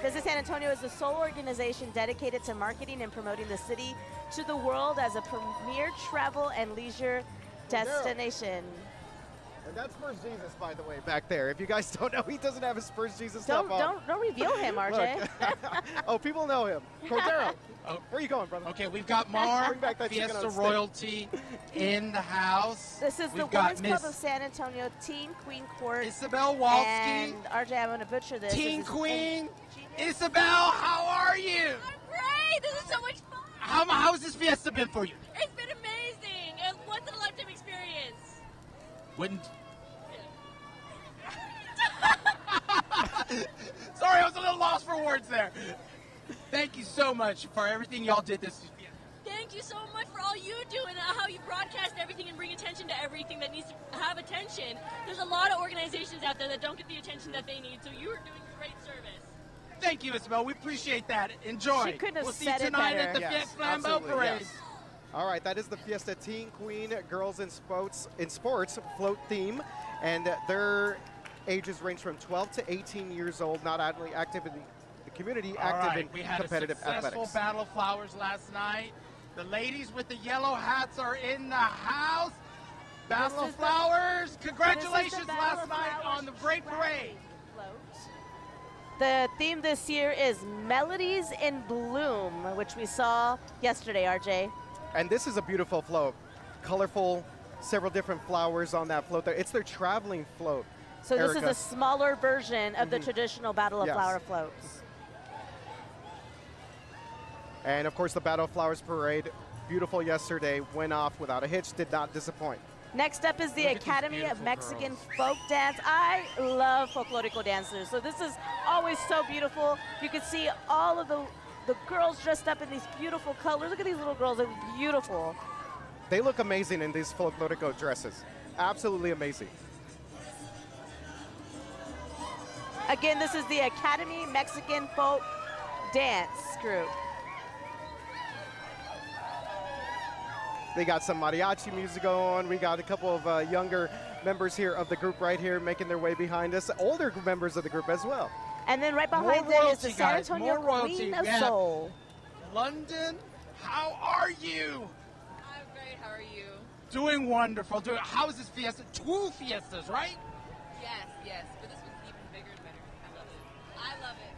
Visit San Antonio is the sole organization dedicated to marketing and promoting the city to the world as a premier travel and leisure destination. And that's Spurs Jesus, by the way, back there. If you guys don't know, he doesn't have his Spurs Jesus stuff on. Don't reveal him, RJ. Look. Oh, people know him. Cordero. Oh. Where are you going, brother? Okay, we've got more Bring back that chicken Fiesta on a stick. royalty in the house. This is the We've got Women's Club Miss of San Antonio, Teen Queen Court. Isabel Walski. And RJ, I'm going to butcher this. Teen This is- Queen. Isabel, how are you? I'm great. This is so much fun. How's this Fiesta been for you? It's been amazing. It's once in a lifetime experience. Wouldn't. Sorry, I was a little lost for words there. Thank you so much for everything y'all did this Fiesta. Thank you so much for all you do and how you broadcast everything and bring attention to everything that needs to have attention. There's a lot of organizations out there that don't get the attention that they need, so you are doing great service. Thank you, Isabel. We appreciate that. Enjoy. She couldn't have we'll see said you it tonight better. at the Yes, Fiesta Flambeau absolutely, Parade. yes. All right, that is the Fiesta Teen Queen Girls in Sports float theme, and their ages range from 12 to 18 years old, not only active in the community, All active right, in we had competitive a successful athletics. Battle of Flowers last night. The ladies with the yellow hats are in the house. Battle This of is the- Flowers. Congratulations This is the Battle last of night Flowers on the great parade. float. The theme this year is Melodies in Bloom, which we saw yesterday, RJ. And this is a beautiful float, colorful, several different flowers on that float there. It's their traveling float. So this Erica. is a smaller version of the traditional Battle of Yes. Flower floats. And of course, the Battle of Flowers parade, beautiful yesterday, went off without a hitch, did not disappoint. Next up is the Look at these Academy of beautiful Mexican girls. Folk Dance. I love folklorico dancers, so this is always so beautiful. You can see all of the girls dressed up in these beautiful colors. Look at these little girls, they're beautiful. They look amazing in these folklorico dresses. Absolutely amazing. Again, this is the Academy Mexican Folk Dance group. They got some mariachi music going. We got a couple of younger members here of the group right here making their way behind us. Older members of the group as well. And then right More behind them is the royalty, San guys, Antonio more royalty. Queen of We have- Soul. London, how are you? I'm great. How are you? Doing wonderful. How is this Fiesta? 2 Fiestas, right? Yes. But this one's even bigger and better. I love it.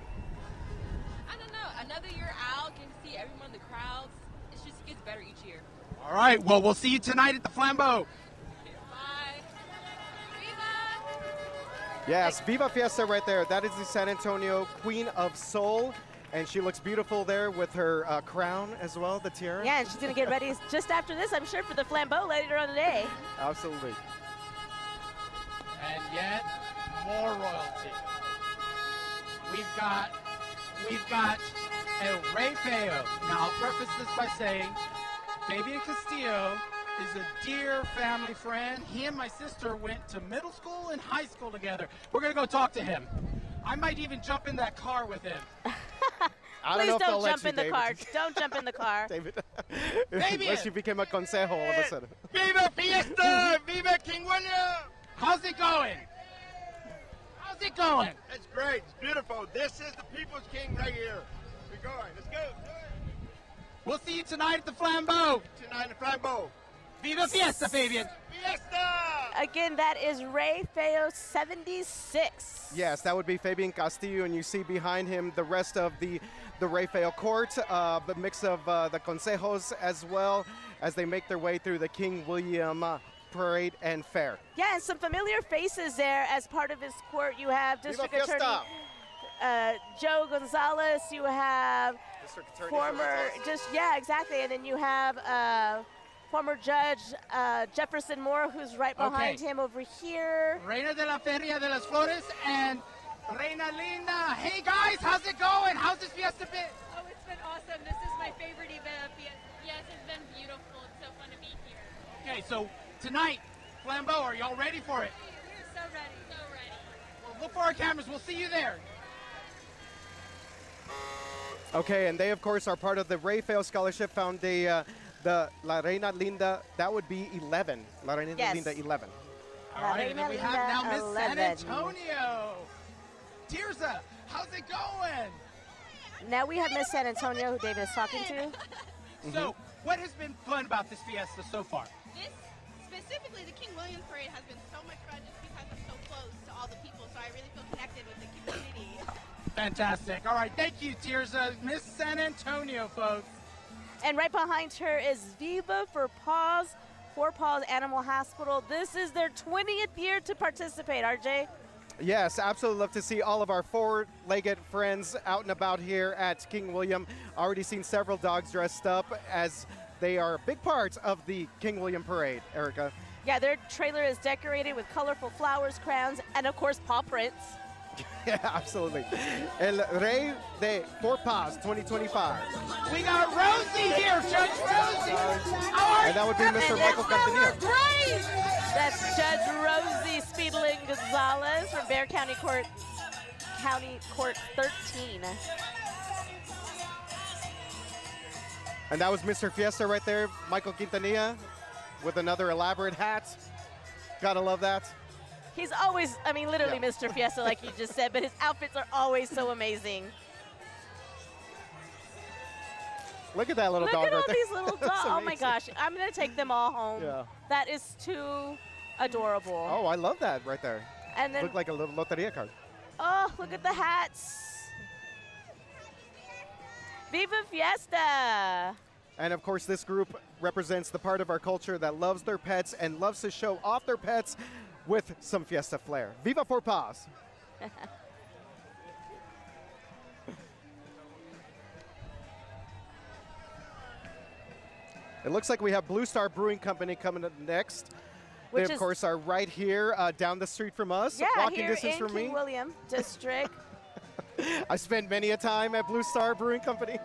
I don't know. Another year out, getting to see everyone in the crowds. It just gets better each year. All right. Well, we'll see you tonight at the Flambeau. Bye. Viva! Yes, Viva Fiesta right there. That is the San Antonio Queen of Soul. And she looks beautiful there with her crown as well, the tiara. Yeah, and she's going to get ready just after this, I'm sure, for the flambeau later on today. Absolutely. And yet, more royalty. We've got El Rey Feo. Now, I'll preface this by saying, Fabian Castillo is a dear family friend. He and my sister went to middle school and high school together. We're going to go talk to him. I might even jump in that car with him. I don't know Please if they'll don't let jump you, in the David. car. Don't jump in the car. David. Fabian. Unless you became a consejo all of a sudden. Viva Fiesta! Viva King William! How's it going? How's it going? It's great. It's beautiful. This is the People's King right here. We're going. Let's go. We'll see you tonight at the Flambeau. Tonight in the Flambeau. Viva Fiesta, Fabian. Fiesta! Again, that is Ray Feo 76. Yes, that would be Fabian Castillo, and you see behind him the rest of the Rafael court, a mix of the consejos as well as they make their way through the King William Parade and Fair. Yeah, and some familiar faces there as part of his court. You have District Viva Attorney Fiesta! Joe Gonzalez. You have District Attorney former, yeah, exactly. And then you have former Judge Jefferson Moore, who's right behind him over here. Reina de la Feria de las Flores and Reina Linda. Hey guys, how's it going? How's this fiesta been? Oh, it's been awesome. This is my favorite event of Fiesta. Yes, it's been beautiful. It's so fun to be here. Okay, so tonight, Flambeau, are y'all ready for it? We're so ready. So ready. Well, look for our cameras. We'll see you there. Okay, and they, of course, are part of the Rafael Scholarship Found the La Reina Linda. That would be 11. La Reina Linda 11. All right, and then we have now Miss San 11. Antonio. Tirza, how's it going? Now we have Miss San Antonio, who David is talking to. So, what has been fun about this fiesta so far? This, specifically the King William Parade, has been so much fun just because I'm so close to all the people, so I really feel connected with the community. Fantastic. All right, thank you, Tirza. Miss San Antonio, folks. And right behind her is Viva for Paws Animal Hospital. This is their 20th year to participate, RJ. Yes, absolutely love to see all of our four-legged friends out and about here at King William. Already seen several dogs dressed up as they are big parts of the King William Parade, Erica. Yeah, their trailer is decorated with colorful flowers, crowns, and of course paw prints. Yeah, absolutely. El Rey de Four Paws 2025. We got Rosie here, Judge Rosie. And that would be Mr. Michael Campanilla. That's Judge Rosie Speedling Gonzalez from Bexar County Court 13. And that was Mr. Fiesta right there, Michael Quintanilla, with another elaborate hat. Gotta love that. He's always, I mean, literally Mr. Fiesta, like you just said, but his outfits are always so amazing. Look at that little Look dog at right all there. these little dogs. Oh my amazing. gosh, I'm gonna take them all home. Yeah. That is too adorable. Oh, I love that right there. And then, Look like a little loteria card. oh, look at the hats. Viva Fiesta! And of course, this group represents the part of our culture that loves their pets and loves to show off their pets with some fiesta flair. Viva Four Paws! It looks like we have Blue Star Brewing Company coming up next. Which they, of is- course, are right here down the street from us, Yeah, walking here distance in from King me. William District. I spent many a time at Blue Star Brewing Company.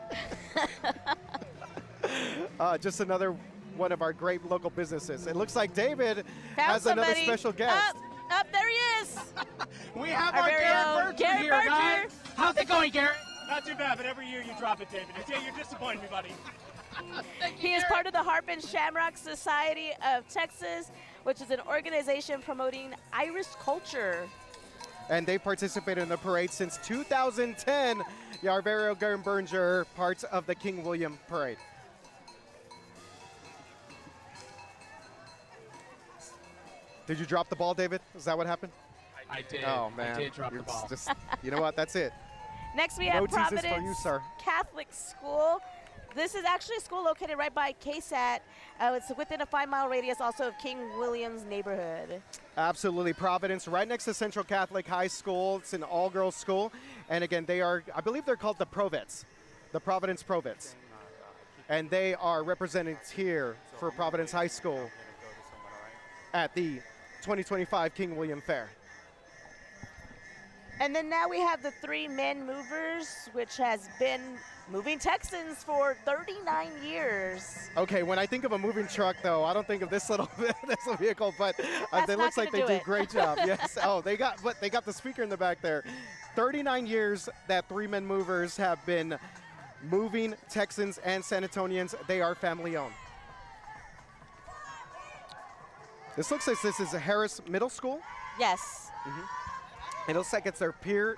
Just another one of our great local businesses. It looks like David Found has another somebody. special guest. Up there he is. We have Our our very Garrett own Berger Garrett here, Berger. guys. How's it going, Garrett? Not too bad, but every year you drop it, David. You're disappointing me, buddy. He is part of the Harp and Shamrock Society of Texas, which is an organization promoting Irish culture. And they participated in the parade since 2010. Our very own Garrett Berger, parts of the King William Parade. Did you drop the ball, David? Is that what happened? I did. Oh, man. I did drop the It's ball. just, you know what? That's it. Next, we No have teases for Providence you, sir. Catholic School. This is actually a school located right by KSAT. It's within a 5-mile radius also of King William's neighborhood. Absolutely. Providence, right next to Central Catholic High School. It's an all-girls school. And again, they are, I believe they're called the Provets, the Providence Provets. And they are represented here for Providence High School at the 2025 King William Fair. And then now we have the 3 Men Movers, which has been moving Texans for 39 years. Okay, when I think of a moving truck, though, I don't think of this little vehicle, but That's it not looks like gonna they do do it. a great job. Yes. Oh, they got the speaker in the back there. 39 years that Three Men Movers have been moving Texans and San Antonians. They are family owned. This looks like this is a Harris Middle School. Yes. It looks like it's their peer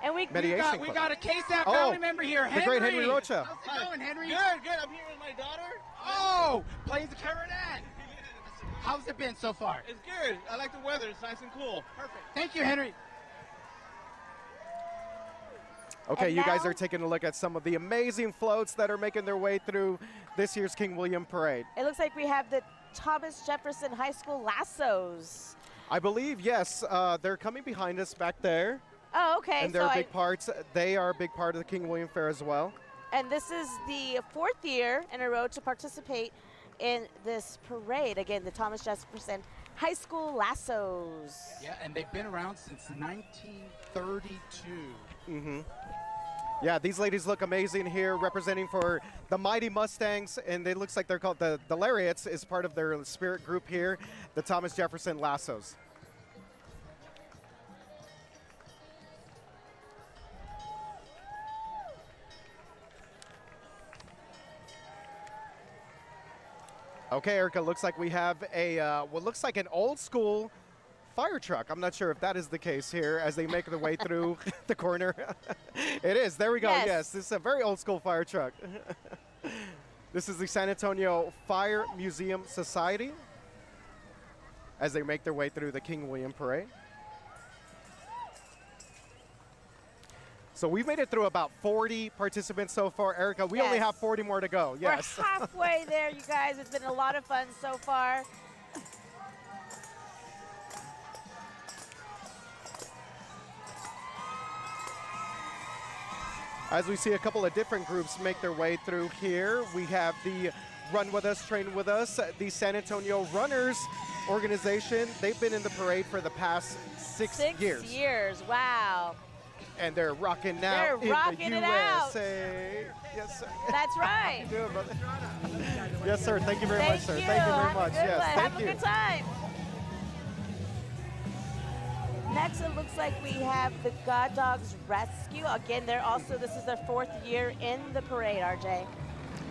And we mediation We club. got a KSAT family member here, Henry. The great Henry Rocha. How's it going, Henry? Good. I'm here with my daughter. Oh, playing the clarinet. How's it been so far? It's good. I like the weather. It's nice and cool. Perfect. Thank you, Henry. Okay, And you guys now- are taking a look at some of the amazing floats that are making their way through this year's King William Parade. It looks like we have the Thomas Jefferson High School lassos. I believe, yes, they're coming behind us back there. Oh, okay. And they're big parts. They are a big part of the King William Fair as well. And this is the 4th year in a row to participate in this parade. Again, the Thomas Jefferson High School lassos. Yeah, and they've been around since 1932. Yeah, these ladies look amazing here, representing for the Mighty Mustangs, and it looks like they're called the Lariats is part of their spirit group here, the Thomas Jefferson Lassos. Okay, Erica, looks like we have a what looks like an old school fire truck. I'm not sure if that is the case here as they make their way through the corner. It is. There we go. Yes, this is a very old school fire truck. This is the San Antonio Fire Museum Society as they make their way through the King William Parade. So we've made it through about 40 participants so far. Erica, we only have 40 more to go. Yes. We're halfway there, you guys. It's been a lot of fun so far. As we see a couple of different groups make their way through here, we have the Run With Us, Train With Us, the San Antonio Runners organization. They've been in the parade for the past 6 years. 6 years, wow. And they're rocking now They're in rocking the it out. USA. Yes, sir. That's right. How you doing, brother? Yes, sir. Thank you very much, sir. you. Thank you very Have much. A good Yes, one. thank Have you. a good time. Next, it looks like we have the God Dogs Rescue. Again, this is their 4th year in the parade, RJ.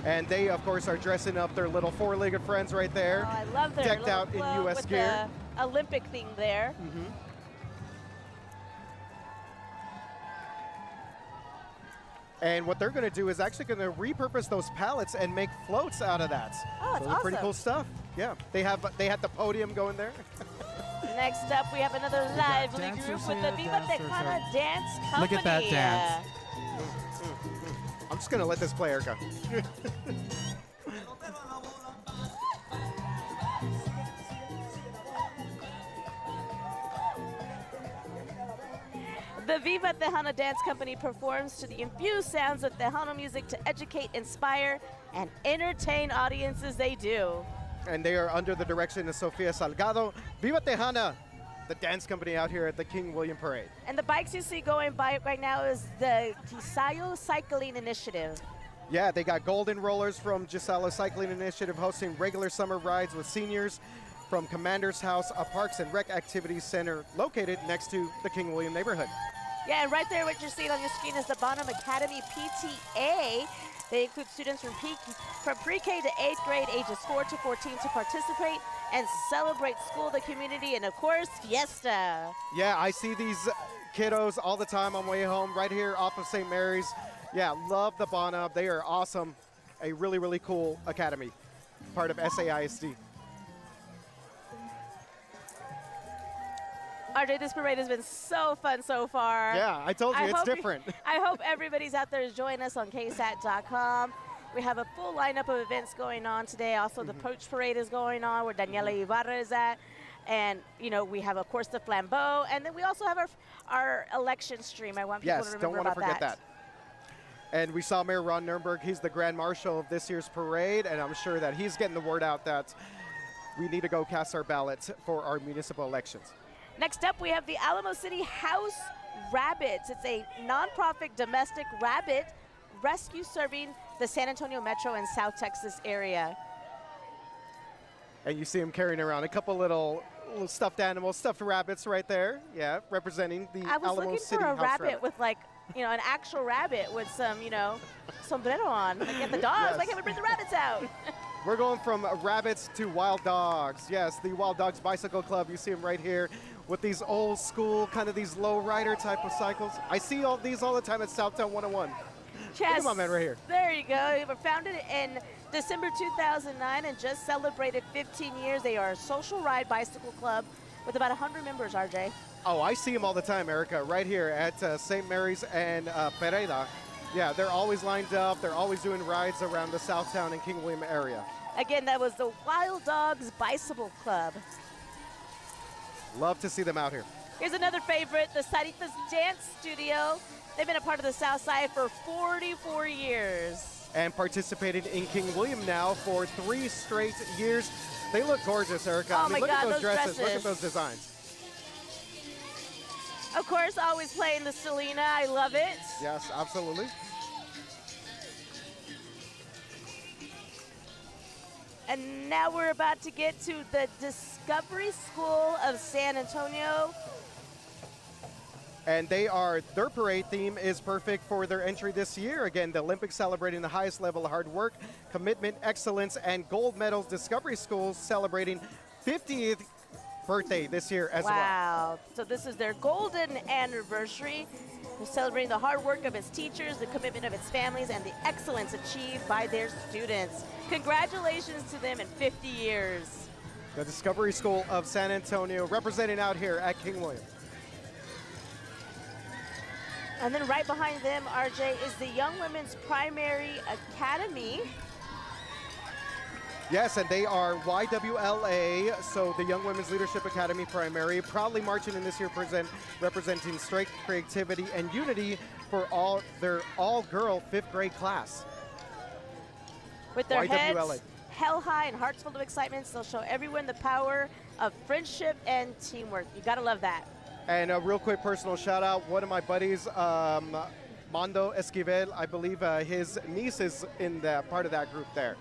And they, of course, are dressing up their little four-legged friends right there. Oh, I love their decked little out in float U.S. with gear. the Olympic thing there. And what they're going to do is actually going to repurpose those pallets and make floats out of that. Oh, that's so pretty awesome. cool stuff. Yeah, they had the podium going there. Next up, we have another lively dancers group with here, the Viva dancers Tejana are- Dance Company. Look at that dance. I'm just going to let this play, Erica. The Viva Tejana Dance Company performs to the infused sounds of Tejano music to educate, inspire, and entertain audiences they do. And they are under the direction of Sofia Salgado. Viva Tejana, the dance company out here at the King William Parade. And the bikes you see going by right now is the Gisayo Cycling Initiative. Yeah, they got Golden Rollers from Gisela Cycling Initiative hosting regular summer rides with seniors from Commander's House, a Parks and Rec Activities Center located next to the King William neighborhood. Yeah, and right there what you're seeing on your screen is the Bonham Academy PTA. They include students from pre-K to 8th grade, ages 4 to 14 to participate and celebrate school, the community, and of course, Fiesta. Yeah, I see these kiddos all the time on my way home right here off of St. Mary's. Yeah, love the Bonham. They are awesome. A really, really cool academy, part of SAISD. RJ, this parade has been so fun so far. Yeah, I told you, it's different. I hope everybody's out there is joining us on ksat.com. We have a full lineup of events going on today. Also, the Poach Parade is going on where Daniela Ibarra is at. And, you know, we have, of course, the Flambeau. And then we also have our election stream. I want people to remember don't want to about forget that. And we saw Mayor Ron Nurnberg. He's the Grand Marshal of this year's parade. And I'm sure that he's getting the word out that we need to go cast our ballots for our municipal elections. Next up, we have the Alamo City House Rabbits. It's a nonprofit domestic rabbit rescue serving the San Antonio Metro and South Texas area. And you see him carrying around a couple little little stuffed animals, stuffed rabbits right there. Yeah, representing the I was Alamo looking City for a House rabbit with like, an actual rabbit with some, sombrero on. Like at the dogs. Yes. Why can't we bring the rabbits out? We're going from rabbits to wild dogs. Yes, the Wild Dogs Bicycle Club. You see them right here with these old school, kind of these low rider type of cycles. I see all these all the time at Southtown 101. Look at my man right here. There you go. They were founded in December 2009 and just celebrated 15 years. They are a social ride bicycle club with about 100 members, RJ. Oh, I see them all the time, Erica, right here at St. Mary's and Pereira. Yeah, they're always lined up. They're always doing rides around the Southtown and King William area. Again, that was the Wild Dogs Bicycle Club. Love to see them out here. Here's another favorite, the Saritas Dance Studio. They've been a part of the South Side for 44 years. And participated in King William now for 3 straight years. They look gorgeous, Erica. Oh I mean, my look God, at those those dresses. Look at dresses. those designs. Of course, always playing the Selena. I love it. Yes, absolutely. And now we're about to get to the Discovery School of San Antonio. And their parade theme is perfect for their entry this year. Again, the Olympics celebrating the highest level of hard work, commitment, excellence, and gold medals. Discovery Schools celebrating 50th birthday this year as well. Wow. So this is their golden anniversary. They're celebrating the hard work of its teachers, the commitment of its families, and the excellence achieved by their students. Congratulations to them in 50 years. The Discovery School of San Antonio representing out here at King William. And then right behind them, RJ, is the Young Women's Primary Academy. Yes, and they are YWLA, so the Young Women's Leadership Academy Primary, proudly marching in this year, representing strength, creativity, and unity for their all-girl 5th grade class. With their YWLA. heads held high and hearts full of excitement, they'll show everyone the power of friendship and teamwork. You gotta love that. And a real quick personal shout out, one of my buddies, Mondo Esquivel, I believe his niece is in that part of that group there.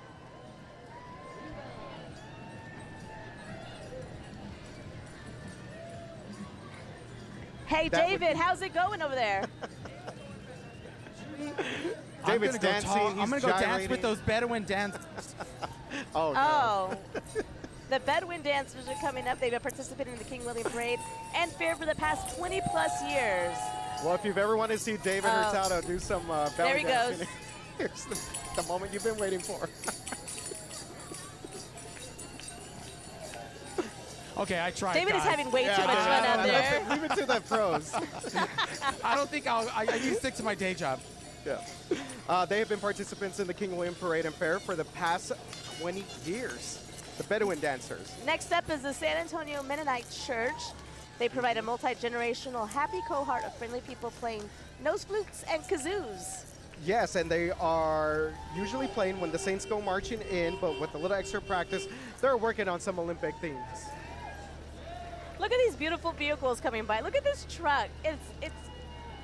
Hey, David, how's it going over there? David's dancing, I'm gonna go dance gyrating. with those Bedouin dancers. Oh, no. Oh. The Bedouin dancers are coming up. They've been participating in the King William Parade and Fair for the past 20 plus years. Well, if you've ever wanted to see David Hurtado do some belly there he dancing, goes. here's the moment you've been waiting for. Okay, I tried. David is guys. having way too much fun out there. Leave it to the pros. I don't think I can stick to my day job. Yeah. They have been participants in the King William Parade and Fair for the past 20 years. The Bedouin dancers. Next up is the San Antonio Mennonite Church. They provide a multi-generational happy cohort of friendly people playing nose flutes and kazoos. Yes, and they are usually playing when the Saints go marching in, but with a little extra practice, they're working on some Olympic themes. Look at these beautiful vehicles coming by. Look at this truck. It's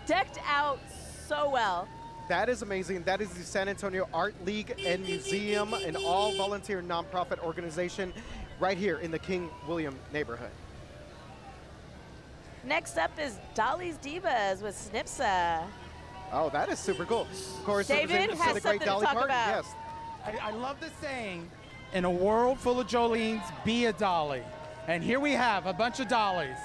decked out so well. That is amazing. That is the San Antonio Art League and Museum, an all-volunteer nonprofit organization right here in the King William neighborhood. Next up is Dolly's Divas with Snipsa. Oh, that is super cool. Of course, David representing has the great something to Dolly talk Parton. about. Yes. I love the saying, in a world full of Jolene's, be a Dolly. And here we have a bunch of Dollies.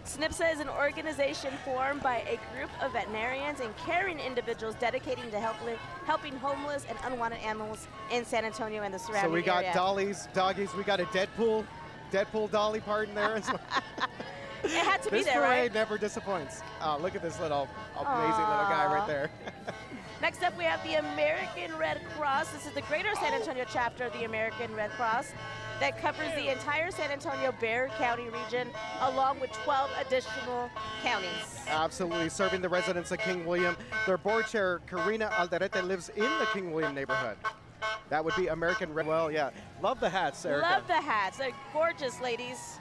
SNPSA is an organization formed by a group of veterinarians and caring individuals dedicating to helping homeless and unwanted animals in San Antonio and the surrounding area. So we got Dollies, doggies, we got a Deadpool Dolly Parton there as well. It had to be this there, right? parade never disappoints. Look at this little amazing little guy right there. Next up, we have the American Red Cross. This is the Greater San Antonio chapter of the American Red Cross that covers the entire San Antonio-Bexar County region, along with 12 additional counties. Absolutely, serving the residents of King William. Their board chair, Karina Alderete, lives in the King William neighborhood. That would be American Red. Well, yeah, love the hats, Erica. Love the hats. They're gorgeous, ladies.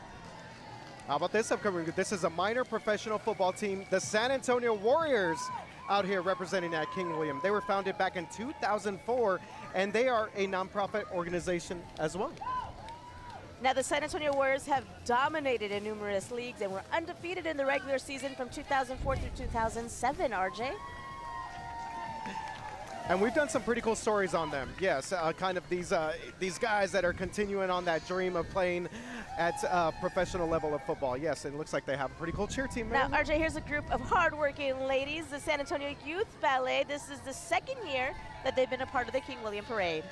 How about this upcoming? This is a minor professional football team, the San Antonio Warriors, out here representing at King William. They were founded back in 2004, and they are a nonprofit organization as well. Now, the San Antonio Warriors have dominated in numerous leagues and were undefeated in the regular season from 2004 through 2007, RJ. And we've done some pretty cool stories on them. Yes, kind of these guys that are continuing on that dream of playing at professional level of football. Yes, and it looks like they have a pretty cool cheer team. Now, RJ, here's a group of hardworking ladies, the San Antonio Youth Ballet. This is the second year that they've been a part of the King William Parade.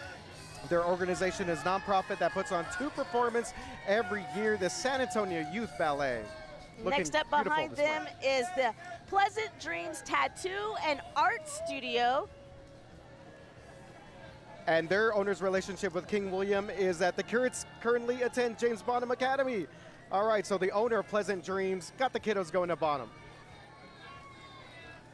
Their organization is nonprofit that puts on 2 performances every year, the San Antonio Youth Ballet. Next up behind them is the Pleasant Dreams Tattoo and Art Studio. And their owner's relationship with King William is that the kids currently attend James Bonham Academy. All right, so the owner of Pleasant Dreams got the kiddos going to Bonham.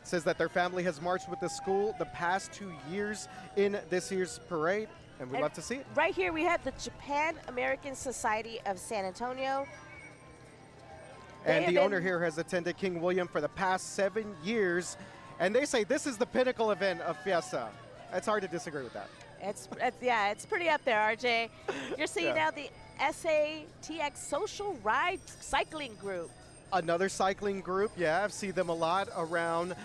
Says that their family has marched with the school the past 2 years in this year's parade, and we'd love to see it. Right here we have the Japan American Society of San Antonio. And the owner here has attended King William for the past 7 years, and they say this is the pinnacle event of Fiesta. It's hard to disagree with that. Yeah, it's pretty up there, RJ. You're seeing now the SATX Social Ride Cycling Group. Another cycling group, yeah, I've seen them a lot around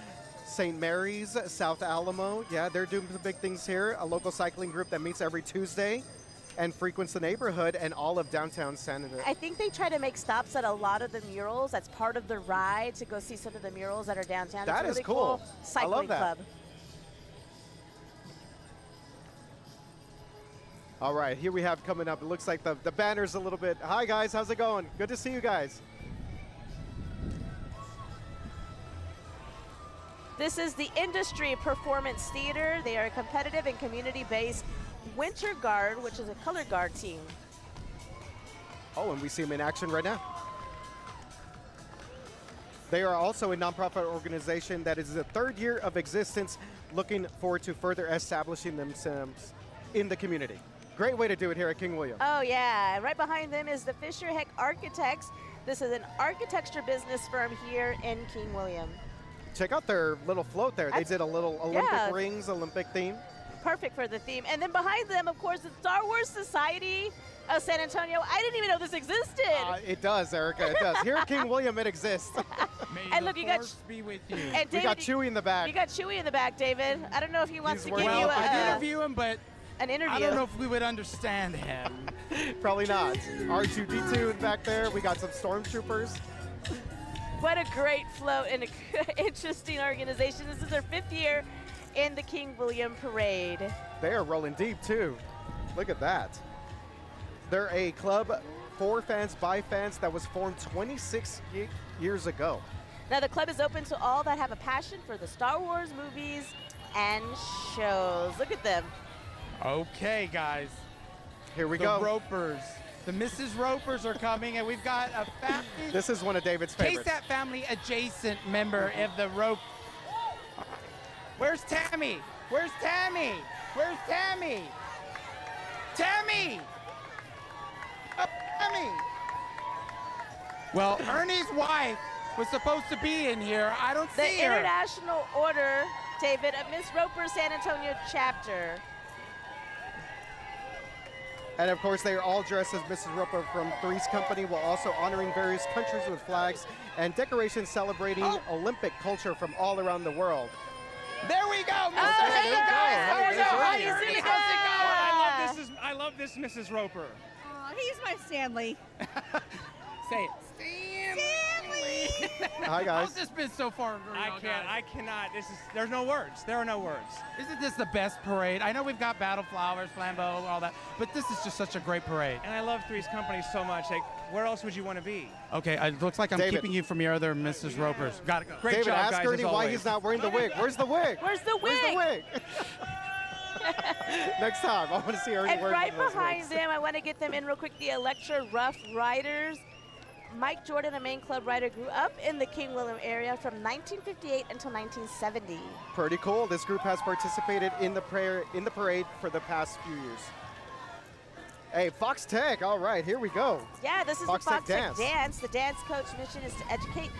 St. Mary's, South Alamo. Yeah, they're doing some big things here. A local cycling group that meets every Tuesday and frequents the neighborhood and all of downtown San Antonio. I think they try to make stops at a lot of the murals. That's part of the ride, to go see some of the murals that are downtown. That is really cool. Cycling I love that. club. All right, here we have coming up, it looks like the banner's a little bit. Hi guys, how's it going? Good to see you guys. This is the Industry Performance Theater. They are a competitive and community-based Winter Guard, which is a color guard team. Oh, and we see them in action right now. They are also a nonprofit organization that is the 3rd year of existence, looking forward to further establishing themselves in the community. Great way to do it here at King William. Oh yeah, right behind them is the Fisher Heck Architects. This is an architecture business firm here in King William. Check out their little float there. They did a little Olympic rings, Olympic theme. Perfect for the theme. And then behind them, of course, the Star Wars Society of San Antonio. I didn't even know this existed. It does, Erica, it does. Here at King William, it exists. And look, you got be with you. And David, we got Chewie in the back. You got Chewie in the back, David. I don't know if he wants to give you I did interview him, but an interview. I don't know if we would understand him. Probably not. R2-D2 back there. We got some stormtroopers. What a great float and an interesting organization. This is their 5th year in the King William Parade. They are rolling deep, too. Look at that. They're a club for fans, by fans, that was formed 26 years ago. Now, the club is open to all that have a passion for the Star Wars movies and shows. Look at them. Okay, guys. Here we go. The Ropers. The Mrs. Ropers are coming, and we've got a family. This is one of David's favorites. KSAT family adjacent member of the Rope. Where's Tammy? Where's Tammy? Where's Tammy? Tammy! Oh, Tammy! Well, Ernie's wife was supposed to be in here. I don't see The her. International Order, David, of Miss Roper San Antonio chapter. And of course, they are all dressed as Mrs. Roper from Three's Company, while also honoring various countries with flags and decorations celebrating Olympic culture from all around the world. There we go, Mr. Hey guys, how are you? How's it How's it going? I love this Mrs. Roper. He's my Stanley. Say it. Stanley. Hi guys. How's this been so far? I cannot. There's no words. There are no words. Isn't this the best parade? I know we've got Battle Flowers, Flambeau, all that, but this is just such a great parade. And I love Three's Company so much. Like, where else would you want to be? Okay, it looks like I'm David. keeping you from your other Mrs. Ropers. Got it. Great David, job, ask guys, Ernie as why always. he's not wearing the wig. Where's the wig? Where's the wig? Where's the wig? Next time, I want to see Ernie And wearing right those behind wigs. them, I want to get them in real quick, the Electra Rough Riders. Mike Jordan, a main club rider, grew up in the King William area from 1958 until 1970. Pretty cool. This group has participated in the parade for the past few years. Hey, Fox Tech. All right, here we go. Yeah, this is Fox the Fox Tech Tech Dance. Dance. The dance coach mission is to educate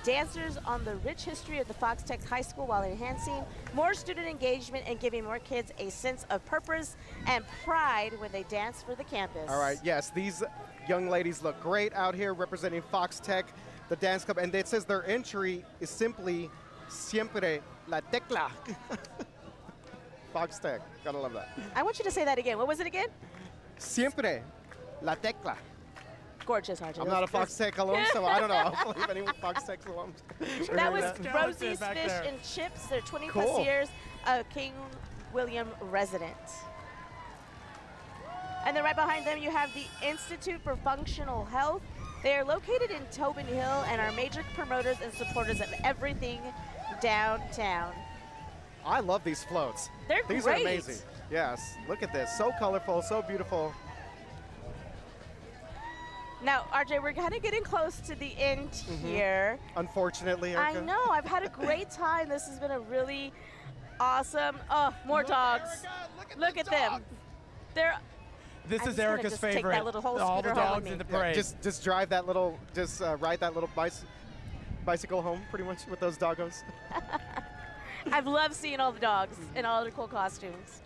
dancers on the rich history of the Fox Tech High School while enhancing more student engagement and giving more kids a sense of purpose and pride when they dance for the campus. All right, yes, these young ladies look great out here representing Fox Tech, the dance club, and it says their entry is simply siempre la tecla. Fox Tech, gotta love that. I want you to say that again. What was it again? Siempre la tecla. Gorgeous, RJ. I'm not a Fox Tech alum, so I don't know. Hopefully, if anyone Fox Tech alums. That was Rosie's Fish and Chips. They're 20 plus years King William resident. And then right behind them, you have the Institute for Functional Health. They are located in Tobin Hill and are major promoters and supporters of everything downtown. I love these floats. These are amazing. Yes, look at this. So colorful, so beautiful. Now, RJ, we're kind of getting close to the end here. Unfortunately, Erica. I know. I've had a great time. This has been a really awesome. Oh, more dogs. Erica, look at them. They're. This is Erica's favorite. Take that little whole all the scooter home dogs with in the me. parade. Just drive that little, ride that little bicycle home, pretty much, with those doggos. I've loved seeing all the dogs in all their cool costumes.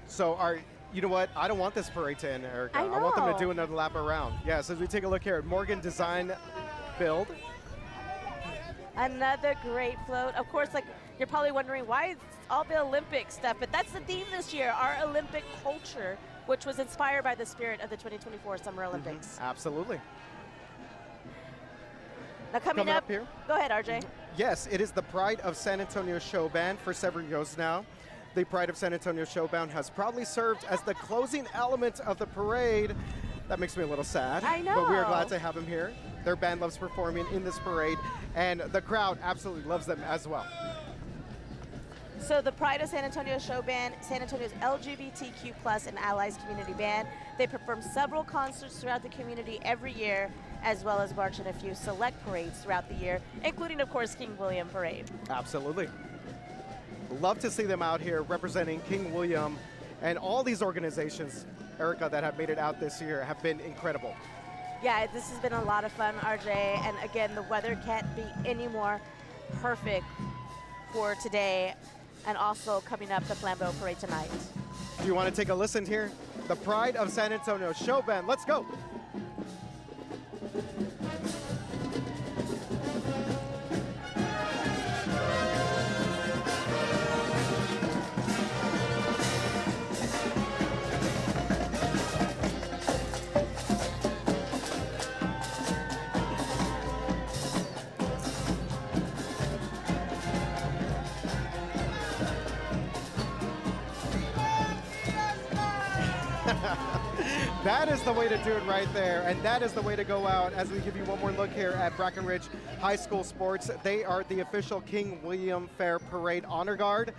So you know what? I don't want this parade to end, Erica. I want them to know. do another lap around. Yes, as we take a look here at Morgan Design Build. Another great float. Of course, like you're probably wondering why it's all the Olympic stuff, but that's the theme this year, our Olympic culture, which was inspired by the spirit of the 2024 Summer Olympics. Absolutely. Now coming up here. Go ahead, RJ. Yes, it is the Pride of San Antonio Show Band for several years now. The Pride of San Antonio Show Band has proudly served as the closing element of the parade. That makes me a little sad. I know. But we are glad to have them here. Their band loves performing in this parade, and the crowd absolutely loves them as well. So the Pride of San Antonio Show Band, San Antonio's LGBTQ plus and allies community band, they perform several concerts throughout the community every year, as well as march in a few select parades throughout the year, including, of course, King William Parade. Absolutely. Love to see them out here representing King William, and all these organizations, Erica, that have made it out this year have been incredible. Yeah, this has been a lot of fun, RJ, and again, the weather can't be any more perfect for today, and also coming up the Flambeau Parade tonight. Do you want to take a listen here? The Pride of San Antonio Show Band, let's go. That is the way to do it right there, and that is the way to go out as we give you one more look here at Brackenridge High School Sports. They are the official King William Fair Parade Honor Guard.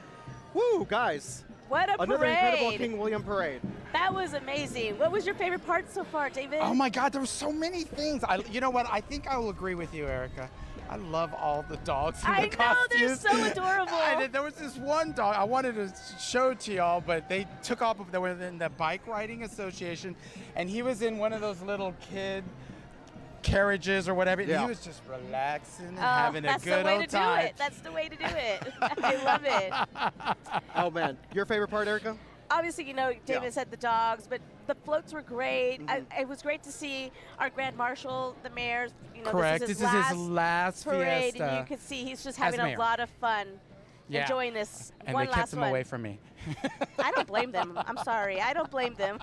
Woo, guys. What a Another parade. incredible King William Parade. That was amazing. What was your favorite part so far, David? Oh my God, there were so many things. You know what? I think I will agree with you, Erica. I love all the dogs in the costumes. They're so adorable. There was this one dog I wanted to show to y'all, but they took off. They were in the Bike Riding Association, and he was in one of those little kid carriages or whatever. Yeah. And he was just relaxing and having a good old time. That's the way to do it. That's the way to do it. I love it. Oh man, your favorite part, Erica? Obviously, you know, David said the dogs, but the floats were great. It was great to see our Grand Marshal, the mayor. You know, Correct. This is his last parade, Fiesta. and you could see he's just having as a mayor. lot of fun, enjoying this And one they last kept him one. away from me. I don't blame them. I'm sorry. I don't blame them.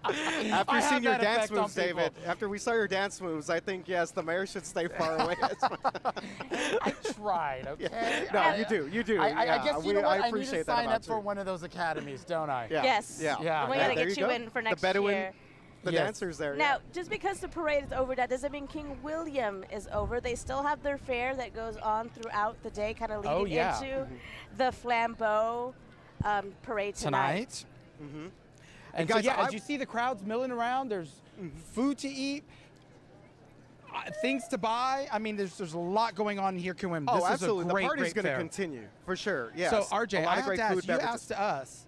After I seeing have your that dance effect on moves, David, people. after we saw your dance moves, I think, yes, the mayor should stay far away. I tried, okay? No, you do. I yeah, guess you know what? I need to appreciate that sign about up for you. one of those academies, don't I? Yeah. Yes. Yeah. Yeah. And we got to there get you you go. in for next the Bedouin, year. the Yes. dancers there. Now, just because the parade is over, that doesn't mean King William is over. They still have their fair that goes on throughout the day, kind of leading into the Flambeau parade tonight. And And so, guys, as you see the crowds milling around, there's food to eat, things to buy. I mean, there's a lot going on here, King William. This absolutely. is a great, the party's great going to fair. continue, for sure. Yes. So, a RJ, lot I of have great to ask, food, you beverages. asked us,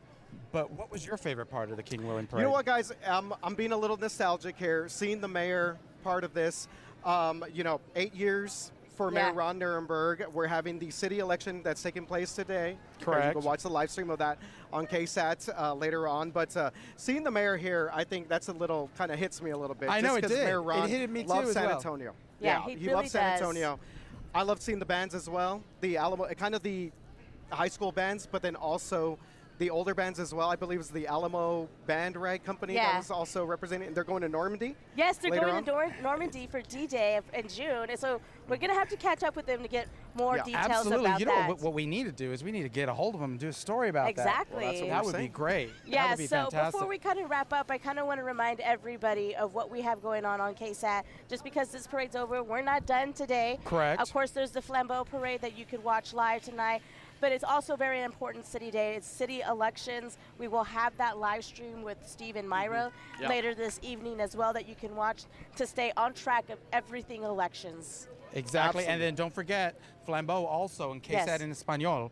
But what was your favorite part of the King William Parade? You know what, guys? I'm being a little nostalgic here. Seeing the mayor part of this, 8 years for Mayor Ron Nirenberg. We're having the city election that's taking place today. Correct. You can watch the live stream of that on KSAT later on. But seeing the mayor here, I think that's a little kind of hits me a little bit. I know just it 'cause did. Mayor Ron It hit me too loves as San well. Antonio. Yeah, he really loves San does. Antonio. I love seeing the bands as well. The Alamo, kind of the high school bands, but then also the older bands as well. I believe it's the Alamo Band Rag Company that is also representing. And they're going to Normandy. Yes, they're later going to Normandy for D-Day in June, and so we're going to have to catch up with them to get more details Absolutely. about You know that. what we need to do is we need to get a hold of them and do a story about Exactly. that. Well, that's what that we're would be saying. great. Yeah, that would be so fantastic. before we kind of wrap up, I kind of want to remind everybody of what we have going on KSAT. Just because this parade's over, we're not done today. Correct. Of course, there's the Flambeau Parade that you could watch live tonight. But it's also a very important city day. It's city elections. We will have that live stream with Steve and Myra later this evening as well that you can watch to stay on track of everything elections. Exactly. And then don't forget Flambeau also in KSAT in Espanol.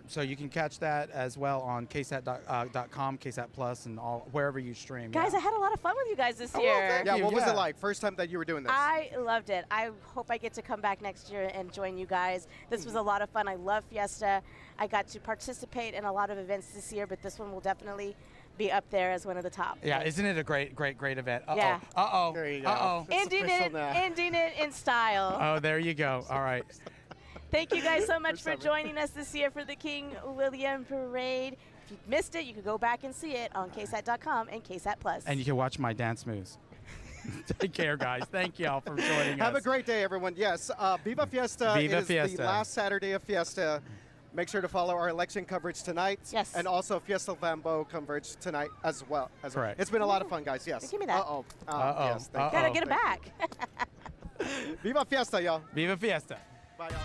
So you can catch that as well on KSAT.com, KSAT Plus, and all wherever you stream. Guys, I had a lot of fun with you guys this Oh, year. yeah, what was it like? First time that you were doing this? I loved it. I hope I get to come back next year and join you guys. This was a lot of fun. I love Fiesta. I got to participate in a lot of events this year, but this one will definitely be up there as one of the top. Yeah, isn't it a great event? Uh-oh. Yeah. Uh-oh. There you go. Uh-oh. Ending it in style. Oh, there you go. All right. Thank you guys so much for joining us this year for the King William Parade. If you missed it, you can go back and see it on KSAT.com and KSAT Plus. And you can watch my dance moves. Take care, guys. Thank y'all for joining us. Have a great day, everyone. Yes, Viva Fiesta Viva is Fiesta. the last Saturday of Fiesta. Make sure to follow our election coverage tonight. Yes. And also Fiesta Flambeau coverage tonight as well. Correct. It's been a lot of fun, guys. Yes. Give me that. Uh-oh. Uh-oh. Yes, thank you. Gotta get it back. Viva Fiesta, y'all. Viva Fiesta. Bye, y'all.